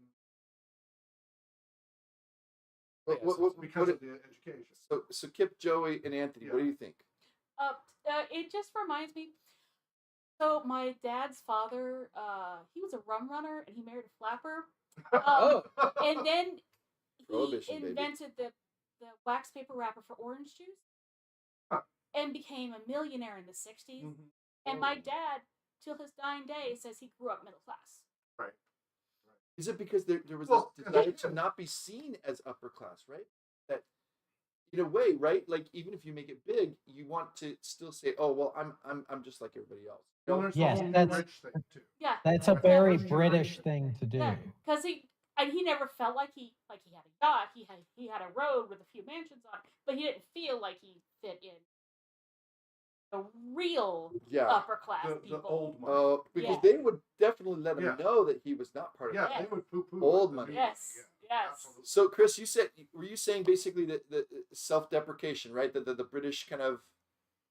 because of the education. So Kip, Joey, and Anthony, what do you think? It just reminds me. So my dad's father, he was a rum runner and he married a flapper. Oh, And then he Prohibition, baby. invented the wax paper wrapper for orange juice Huh. and became a millionaire in the 60s. Mhm. And my dad, till his dying day, says he grew up middle class. Right. Is it because there was Well, this desire to not be seen as upper class, right? That, in a way, right? Like even if you make it big, you want to still say, "Oh, well, I'm just like everybody else." Well, there's Yes, the whole that's- rich thing too. Yeah. That's a Right. very First British generation. thing to do. Yeah, because he never felt like he had a yacht. He had a road with a few mansions on it, but he didn't feel like he fit in the real Yeah. upper class The people. old money. Oh, because Yeah. they would definitely let him Yeah. know that he was not part of Yeah, it. they would poo-poo Old the money. new Yes, Yeah, yes. absolutely. So, Chris, were you saying basically that the self-deprecation, right? That the British kind of,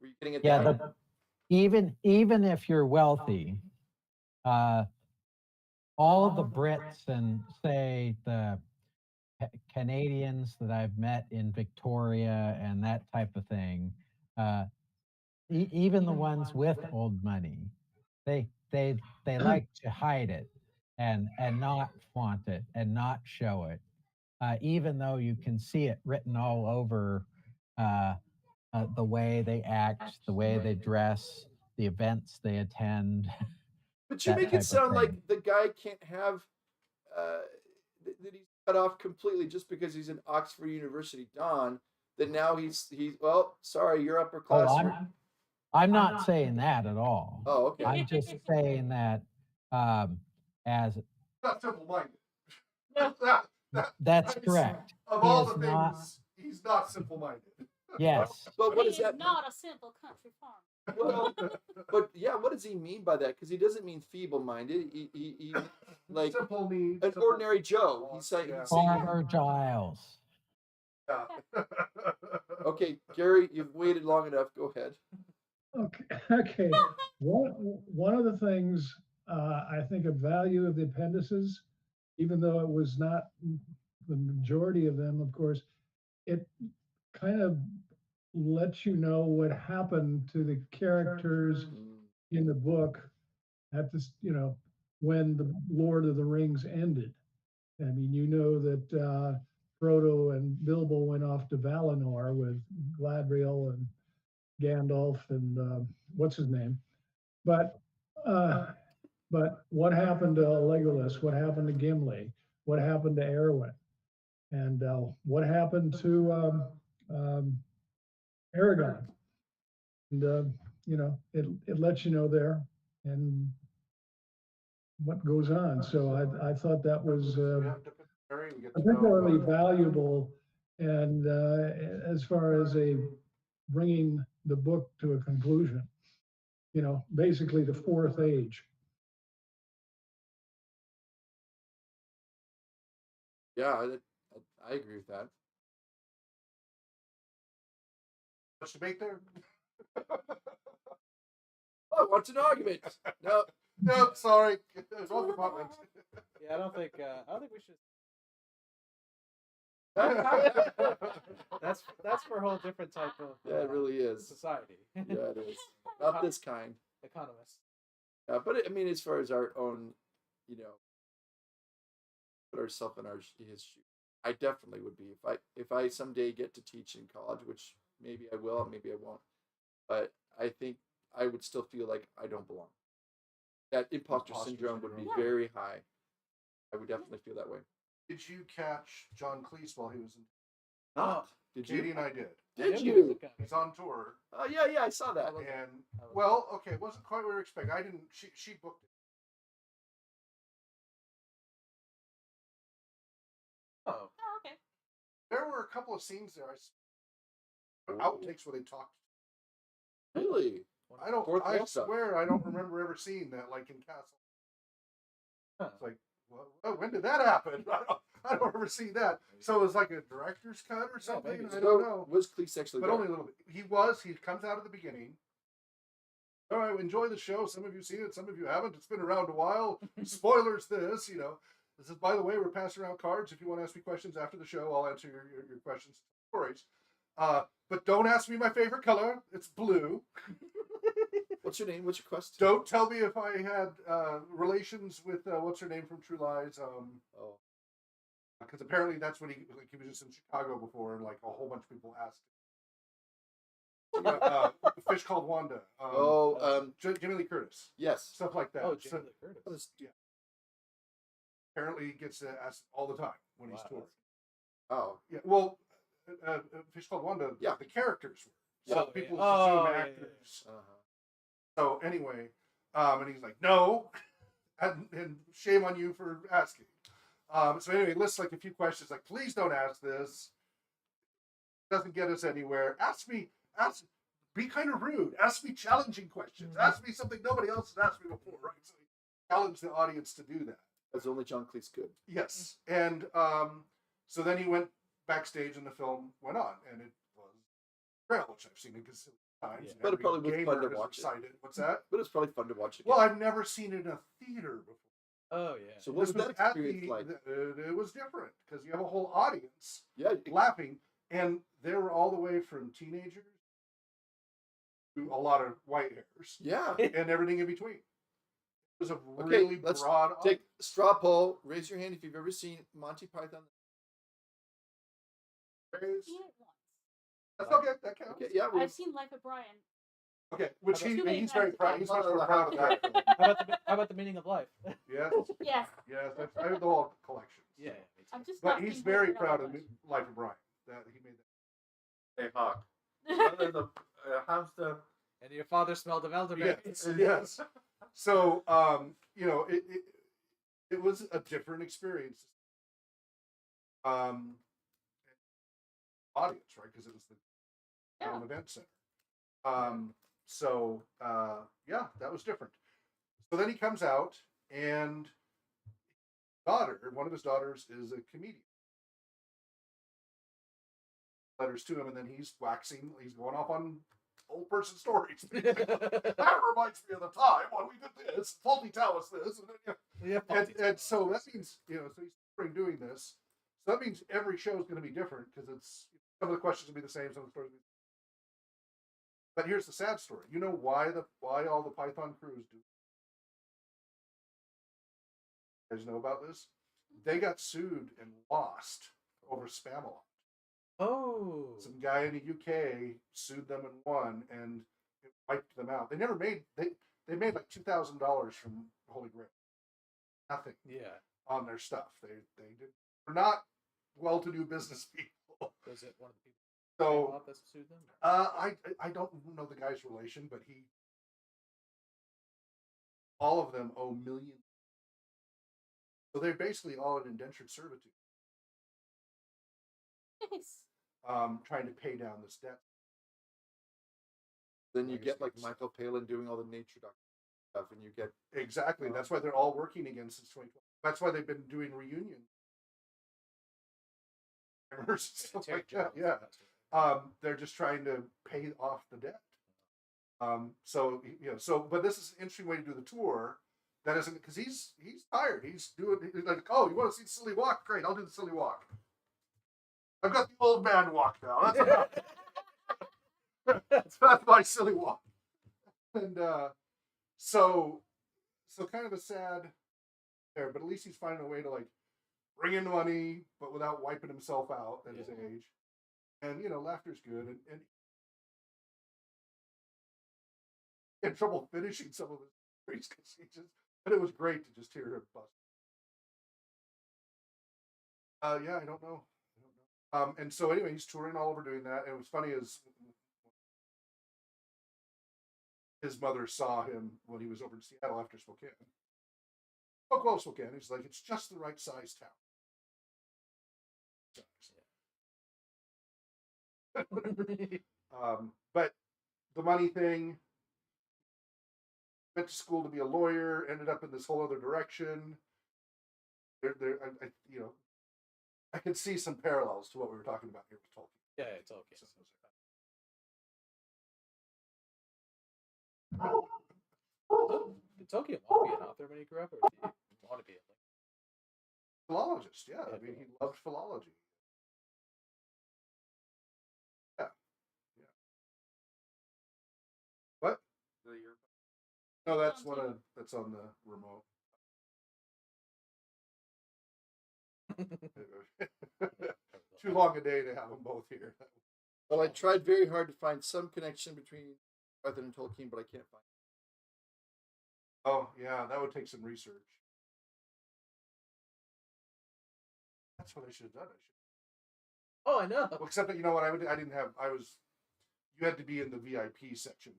were you getting at Yeah, that? even if you're wealthy, all the Brits and say the Canadians that I've met in Victoria and that type of thing, even the ones with old money, they like to hide it and not flaunt it and not show it, even though you can see it written all over the way they act, the way they dress, the events they attend. But you that make type it of sound thing. like the guy can't have that he's cut off completely just because he's an Oxford University Don. That now he's well, sorry, you're upper class. Oh, I'm not saying that at all. Oh, okay. I'm just saying that as Not simple-minded. No. that's correct. Of He all is the not- things, he's not simple-minded. Yes. But what He does is that not a simple country farmer. Well, but yeah, what does he mean by that? Because he doesn't mean feeble-minded. He like simple needs. an simple ordinary Joe. wants, He's saying, yeah. Farmer Giles. Yeah. okay, Gary, you've waited long enough. Go ahead. Okay. One of the things I think of value of the appendices, even though it was not the majority of them, of course, it kind of lets you know what happened to the characters in the book at this, when the Lord of the Rings ended. I mean, you know that Frodo and Bilbo went off to Valinor with Galadriel and Gandalf and what's his name, but what happened to Legolas? What happened to Gimli? What happened to Arwen? And what happened to Aragon? And it lets you know there and what goes on. So I thought that was particularly valuable, and as far as bringing the book to a conclusion, basically the fourth age. Yeah, I agree with that. Much debate there? Oh, what's an argument? No. No, sorry. Wrong department. yeah. I don't think we should. That's for a whole different type of Yeah, it really is. society. Yeah, it is. Not this kind. Economists. Yeah, but I mean, as far as our own, put ourselves in his shoes. I definitely would be if I someday get to teach in college, which maybe I will, maybe I won't. But I think I would still feel like I don't belong. That imposter syndrome would be syndrome. very high. I would definitely feel that way. Did you catch John Cleese while he was in? Not. Did Katie you? and I did. Did Yeah, you? He's on tour, Oh yeah, I saw that. and well, okay, it wasn't quite what we were expecting. I didn't. She booked it. Oh, Oh, okay. There were a couple of scenes there. Outtakes where they talked. Really? I don't. Fourth I wall stuff. swear, I don't remember ever seeing that, like in Castle. Huh. It's like, well, when did that happen? I don't remember seeing that. So it was like a director's cut or something. maybe. I don't know. Was Cleese actually But there? only a little bit. He comes out at the beginning. All right, enjoy the show. Some of you seen it, some of you haven't. It's been around a while. Spoilers, this, This is, by the way, we're passing around cards. If you want to ask me questions after the show, I'll answer your questions, stories. But don't ask me my favorite color. It's blue. What's your name? What's your quest? Don't tell me if I had relations with what's her name from True Lies. Oh. Because apparently that's when he was just in Chicago before, and like a whole bunch of people asked. Fish Called Wanda. Jimmy Lee Curtis. Yes. Stuff like that. oh, So, Jamie Lee Curtis. yeah. Apparently, he gets asked all the time when he's touring. Oh. Yeah. Well, Fish Called Wanda. Yeah. The characters were. Yeah. So people Oh, assume yeah. actors. Uh-huh. So anyway, and he's like, no, and shame on you for asking. So anyway, lists like a few questions, like, please don't ask this. Doesn't get us anywhere. Be kind of rude. Ask me challenging questions. Ask me something nobody else has asked me before, right? So he challenged the audience to do that. As only John Cleese could. Yes, and so then he went backstage, and the film went on, and it was real, which I've seen a gazillion times. Yeah. And But it every probably was fun gamer to is watch it. excited. What's that? But it's probably fun to watch again. Well, I've never seen it in a theater before. Oh yeah. So what was that at experience like? It was different because you have a whole audience Yeah. laughing, and they were all the way from teenagers to a lot of white hairs Yeah. and everything in between. It was a Okay, really let's broad Take straw poll. Raise your hand if you've ever seen Monty Python. audience. Seen it once. That's okay. That counts. Okay, yeah. I've seen Life of Brian. Okay, which How about- he's very proud. He's much more proud of Yeah. that. How about the meaning of life? Yes, Yes. yes. I have the whole collection. Yeah. I'm just But not he's being very bored proud that of much. Life of Brian. That he made that. Hey, Hawk. Other than the hamster. And your father smelled of elderberries. Yes, yes. So, it was a different experience. Audience, right? Because it was the town event center. So, that was different. So then he comes out, and one of his daughters is a comedian. Letters to him, and then he's going off on old person stories. That reminds me of the time when we did this. Faulty tell us this, and so that means so he's doing this. So that means every show is going to be different because it's some of the questions will be the same, some of the stories will be. But here's the sad story. You know why all the Python crews do? You guys know about this? They got sued and lost over Spamalot. Oh. Some guy in the UK sued them and won, and it wiped them out. They never made they made like $2,000 from Holy Grail. Nothing Yeah. on their stuff. They're not well-to-do business people. Was it one of the people So that sued them? I don't know the guy's relation, but all of them owe millions. So they're basically all in indentured servitude. Nice. Trying to pay down this debt. Then you get like Michael Palin doing all the nature doctor stuff, and you get Exactly. That's why they're all working again since 2012. That's why they've been doing reunions. Stuff like that. Yeah. They're just trying to pay off the debt. But this is an interesting way to do the tour. That isn't because he's tired. He's like, oh, you want to see the silly walk? Great, I'll do the silly walk. I've got the old man walk now. That's my silly walk. And so kind of a sad there, but at least he's finding a way to like bring in money, but without wiping himself out at his Yeah. age. And laughter's good. And he had trouble finishing some of his stories because but it was great to just hear him bust. Yeah, I don't know. And so anyway, he's touring all over doing that. And it was funny as his mother saw him when he was over in Seattle after Spokane. Oh, close Spokane. He's like, it's just the right size town. But the money thing, went to school to be a lawyer, ended up in this whole other direction. I could see some parallels to what we were talking about here with Tolkien. Yeah, it's okay. Did Tolkien want to be an author when he grew up, or did he want to be a Philologist, yeah. Yeah, I mean, he loved philology. Yeah. What? No, that's that's on the remote. Too long a day to have them both here. Well, I tried very hard to find some connection between Arthur and Tolkien, but I can't find it. Oh, yeah, that would take some research. That's what I should have done. Oh, I know. Well, except that, you know what, I didn't have, you had to be in the VIP section.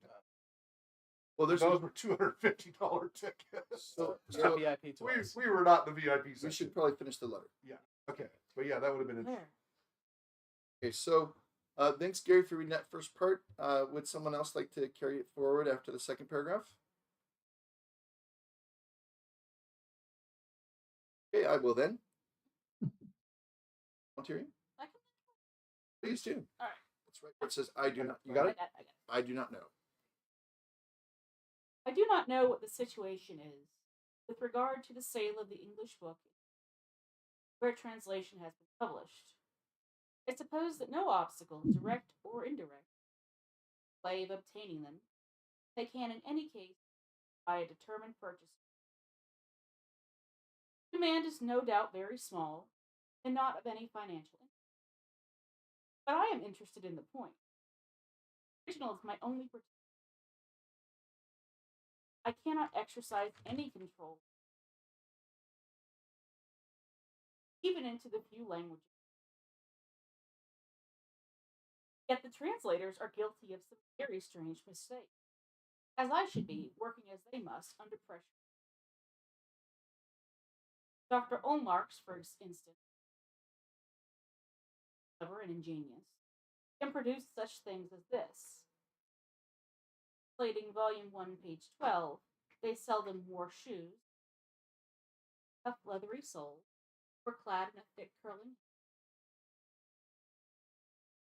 Well, Those were $250 tickets. So VIP to us. We were not in the VIP section. we should probably finish the letter. Yeah. Okay. But yeah, that would have been interesting. There. Okay, so thanks, Gary, for reading that first part. Would someone else like to carry it forward after the second paragraph? Okay, I will then. Volunteering? I can. Please do. All right. That's right. It says, I do not. You got it? I got it. I do not know. I do not know what the situation is with regard to the sale of the English book where translation has been published. I suppose that no obstacle, direct or indirect, way of obtaining them, they can in any case by a determined purchaser. Demand is no doubt very small and not of any financial interest. But I am interested in the point. Original is my only protection. I cannot exercise any control, even into the few languages. Yet the translators are guilty of some very strange mistakes, as I should be, working as they must under pressure. Dr. Olmarks, for instance, clever and ingenious, can produce such things as this. Plating volume 1, page 12, they seldom wore shoes, tough leathery soles, were clad in a thick curling.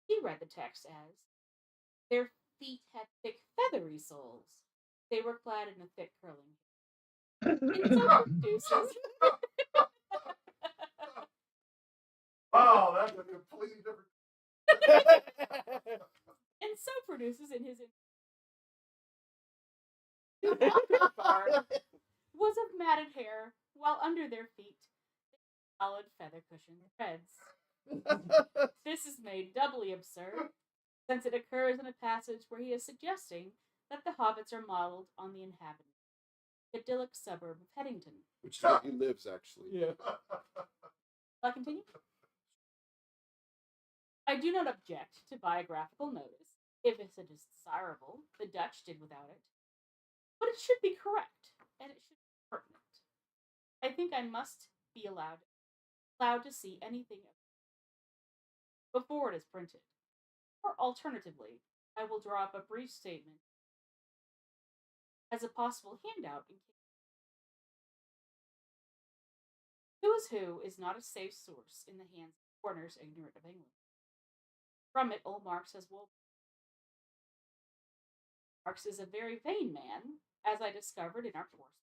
He read the text as, their feet had thick feathery soles. They were clad in a thick curling. It so produces. Wow, that's a completely different. And so produces in his was of matted hair, while under their feet solid feather cushioned heads. This is made doubly absurd, since it occurs in a passage where he is suggesting that the hobbits are modeled on the inhabitants of the idyllic suburb of Headington. Which is where he lives, actually. Yeah. Shall I continue? I do not object to biographical notice, if it is desirable. The Dutch did without it. But it should be correct, and it should be pertinent. I think I must be allowed to see anything before it is printed. Or alternatively, I will draw up a brief statement as a possible handout in case Who's Who is not a safe source in the hands of foreigners ignorant of England. From it, old Marx has woven. Marx is a very vain man, as I discovered in our course,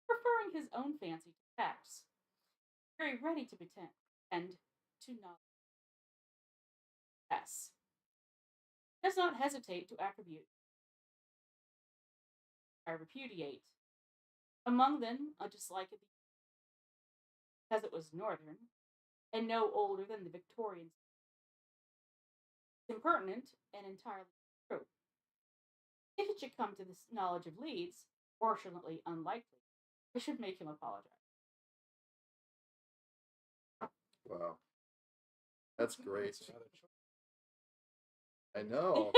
preferring his own fancy to facts, very ready to pretend to knowledge. Yes, does not hesitate to attribute. I repudiate. Among them, a dislike of the because it was northern and no older than the Victorians. It's impertinent and entirely true. If it should come to this knowledge of Leeds, fortunately unlikely, I should make him apologize. Wow, that's great. I know.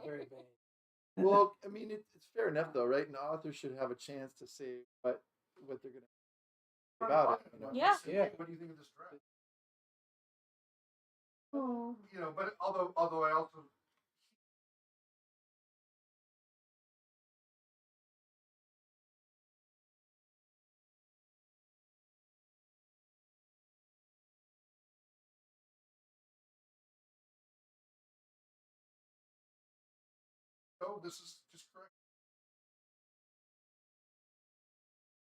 Very vain. Well, I mean, it's fair enough though, right? An author should have a chance to say what they're gonna about it. You know? Yeah. Yeah. What do you think of this draft? Oh. You know, but although I also this is just correct.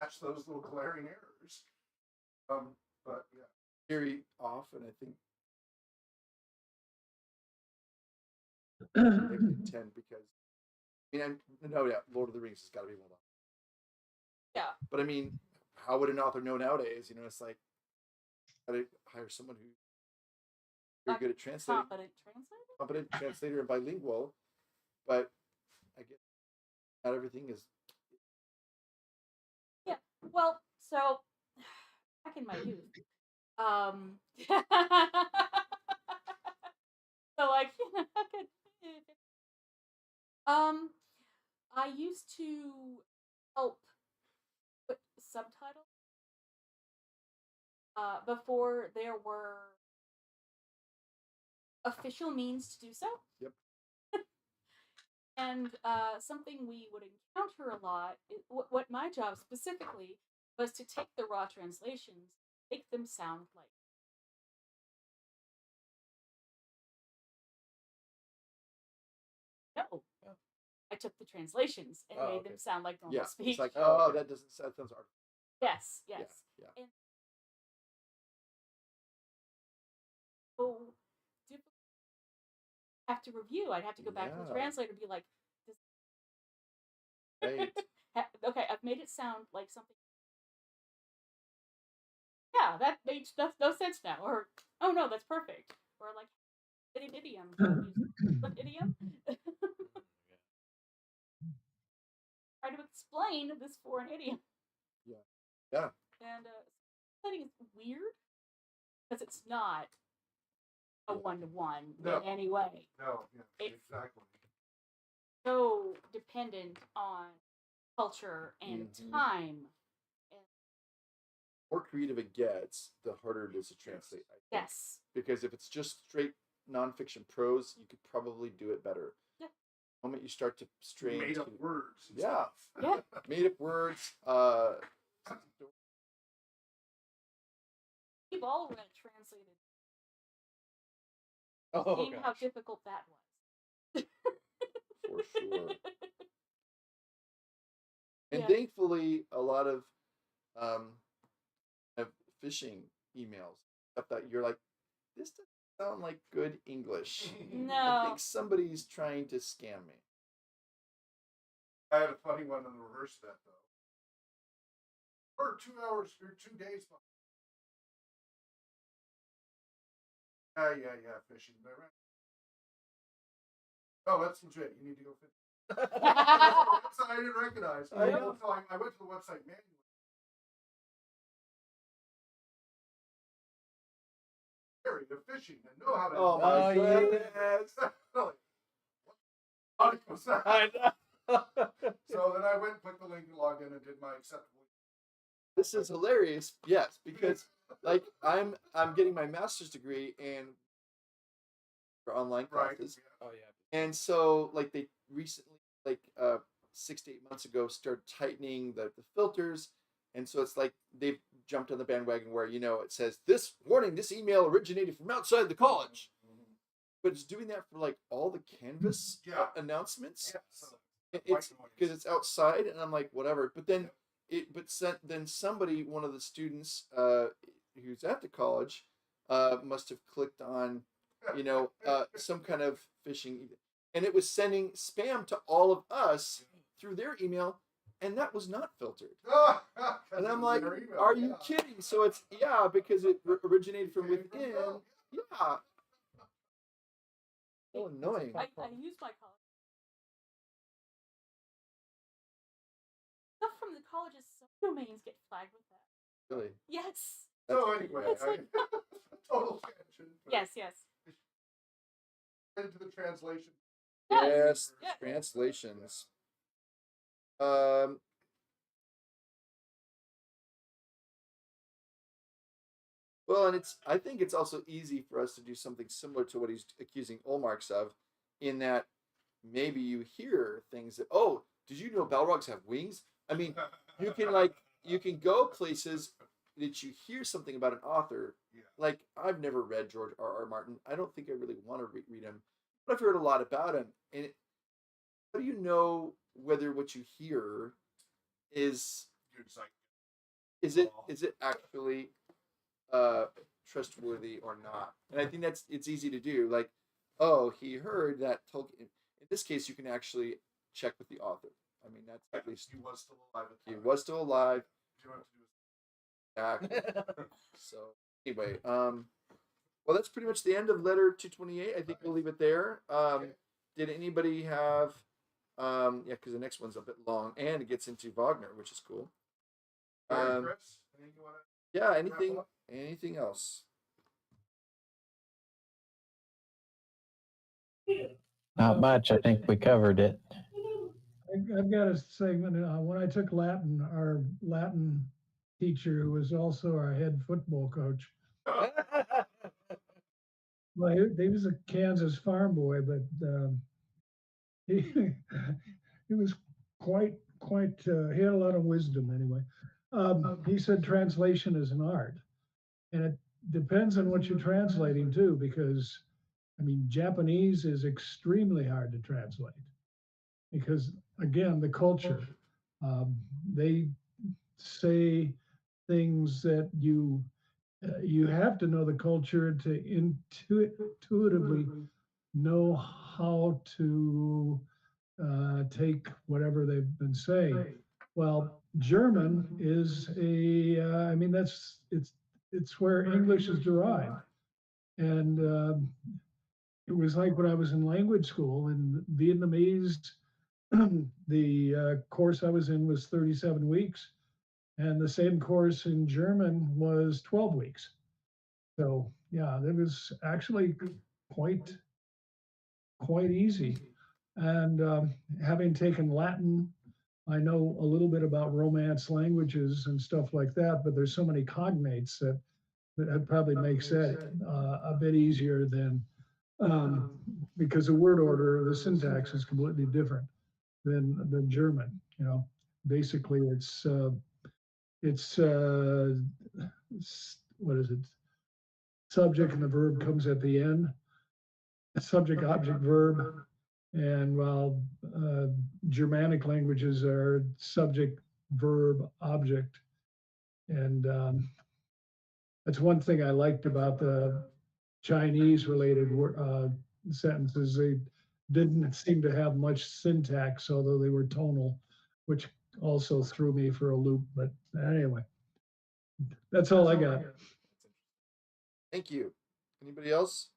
Catch those little glaring errors. But yeah, Very often, I think maybe intent because I mean, no, yeah, Lord of the Rings has got to be well done. Yeah. But I mean, how would an author know nowadays? You know, it's like gotta hire someone who's very good at translating, competent translator and bilingual. But I guess not everything is. Yeah. Well, so back in my youth, so like, I used to help put subtitles before there were official means to do so. Yep. And something we would encounter a lot, what my job specifically was to take the raw translations, make them sound like. No, I took the translations and made them sound like normal Yeah, speech. it's like, Oh, okay. that sounds hard. Yes, yes. Yeah. And so have to review. I'd have to go back to the Yeah. translator and be like, this... Right. Okay, I've made it sound like something. Yeah, that makes no sense now. Or, oh no, that's perfect. Or like, an idiom. An idiom? Try to explain this for an idiom. Yeah. Yeah. And I think it's weird because it's not a one-to-one in any way. No, yeah, It's exactly. so dependent on culture and time. And The more creative it gets, the harder it is to translate. I think. yes. Because if it's just straight nonfiction prose, you could probably do it better. Yeah. The moment you start to stray Made into up words. And Yeah. stuff. Yeah. made up words, We've all read translated. Oh, Seeing how gosh. difficult that was. for sure. And Yeah. thankfully, a lot of phishing emails, stuff that you're like, this doesn't sound like good English. I No. think somebody's trying to scam me. I had a funny one on the reverse of that though. For 2 hours or 2 days. Yeah, fishing. Oh, that's legit. You need to go fish. Website I didn't recognize. I know. So I went to the website manually. Area of fishing and know how to. Oh my goodness. What was that? I know. So then I went and clicked the link and logged in and did my acceptable. This is hilarious. Yes, because like I'm getting my master's degree and for online Right. classes. Oh yeah. And so like they recently, like 6 to 8 months ago, started tightening the filters. And so it's like they've jumped on the bandwagon where, it says this warning, this email originated from outside the college. Mm-hmm. But it's doing that for like all the Canvas announcements. Yeah. So It's because it's outside, and I'm like, whatever. But then then somebody, one of the students who's at the college, must have clicked on, some kind of phishing, and it was sending spam to all of us through their email. and that was not filtered. And And I'm like, are you kidding? So it's, yeah, because it originated from within. Yeah. So annoying. I use my college stuff from the college's subdomains get flagged with that. Really? Yes. So anyway, It's like- total tangent. but Yes. Into the translation. Yes, Yes. translations. Well, and I think it's also easy for us to do something similar to what he's accusing Olmarks of, in that maybe you hear things that, oh, did you know Balrogs have wings? I mean, you can go places that you hear something about an author. Yeah. Like, I've never read George R.R. Martin. I don't think I really want to read him, but I've heard a lot about him. And how do you know whether what you hear is it actually trustworthy or not? And I think it's easy to do. Like, oh, he heard that Tolkien. In this case, you can actually check with the author. I mean, that's at least He was still alive. he was still alive. You don't have to do Exactly. So anyway, well, that's pretty much the end of letter 228. I think we'll leave it there. Did anybody have? Yeah, because the next one's a bit long and it gets into Wagner, which is cool. Chris, anything you wanna Yeah. wrap up? Anything else? Not much. I think we covered it. I've got to say, when I took Latin, our Latin teacher, who was also our head football coach, well, he was a Kansas farm boy, but he he was quite he had a lot of wisdom anyway. He said translation is an art, and it depends on what you're translating too, because I mean, Japanese is extremely hard to translate because, again, the culture. They say things that you have to know the culture to intuitively know how to take whatever they've been saying. Well, German is I mean, it's where English is derived. And it was like when I was in language school in Vietnamese, the course I was in was 37 weeks, and the same course in German was 12 weeks. So yeah, it was actually quite easy. And having taken Latin, I know a little bit about Romance languages and stuff like that, but there's so many cognates that probably makes that a bit easier than because the word order, the syntax is completely different than German. You know, basically it's what is it? Subject and the verb comes at the end. Subject, object, verb. And while Germanic languages are subject, verb, object. And that's one thing I liked about the Chinese related sentences. They didn't seem to have much syntax, although they were tonal, which also threw me for a loop. But anyway, that's all I got. Thank you. Anybody else?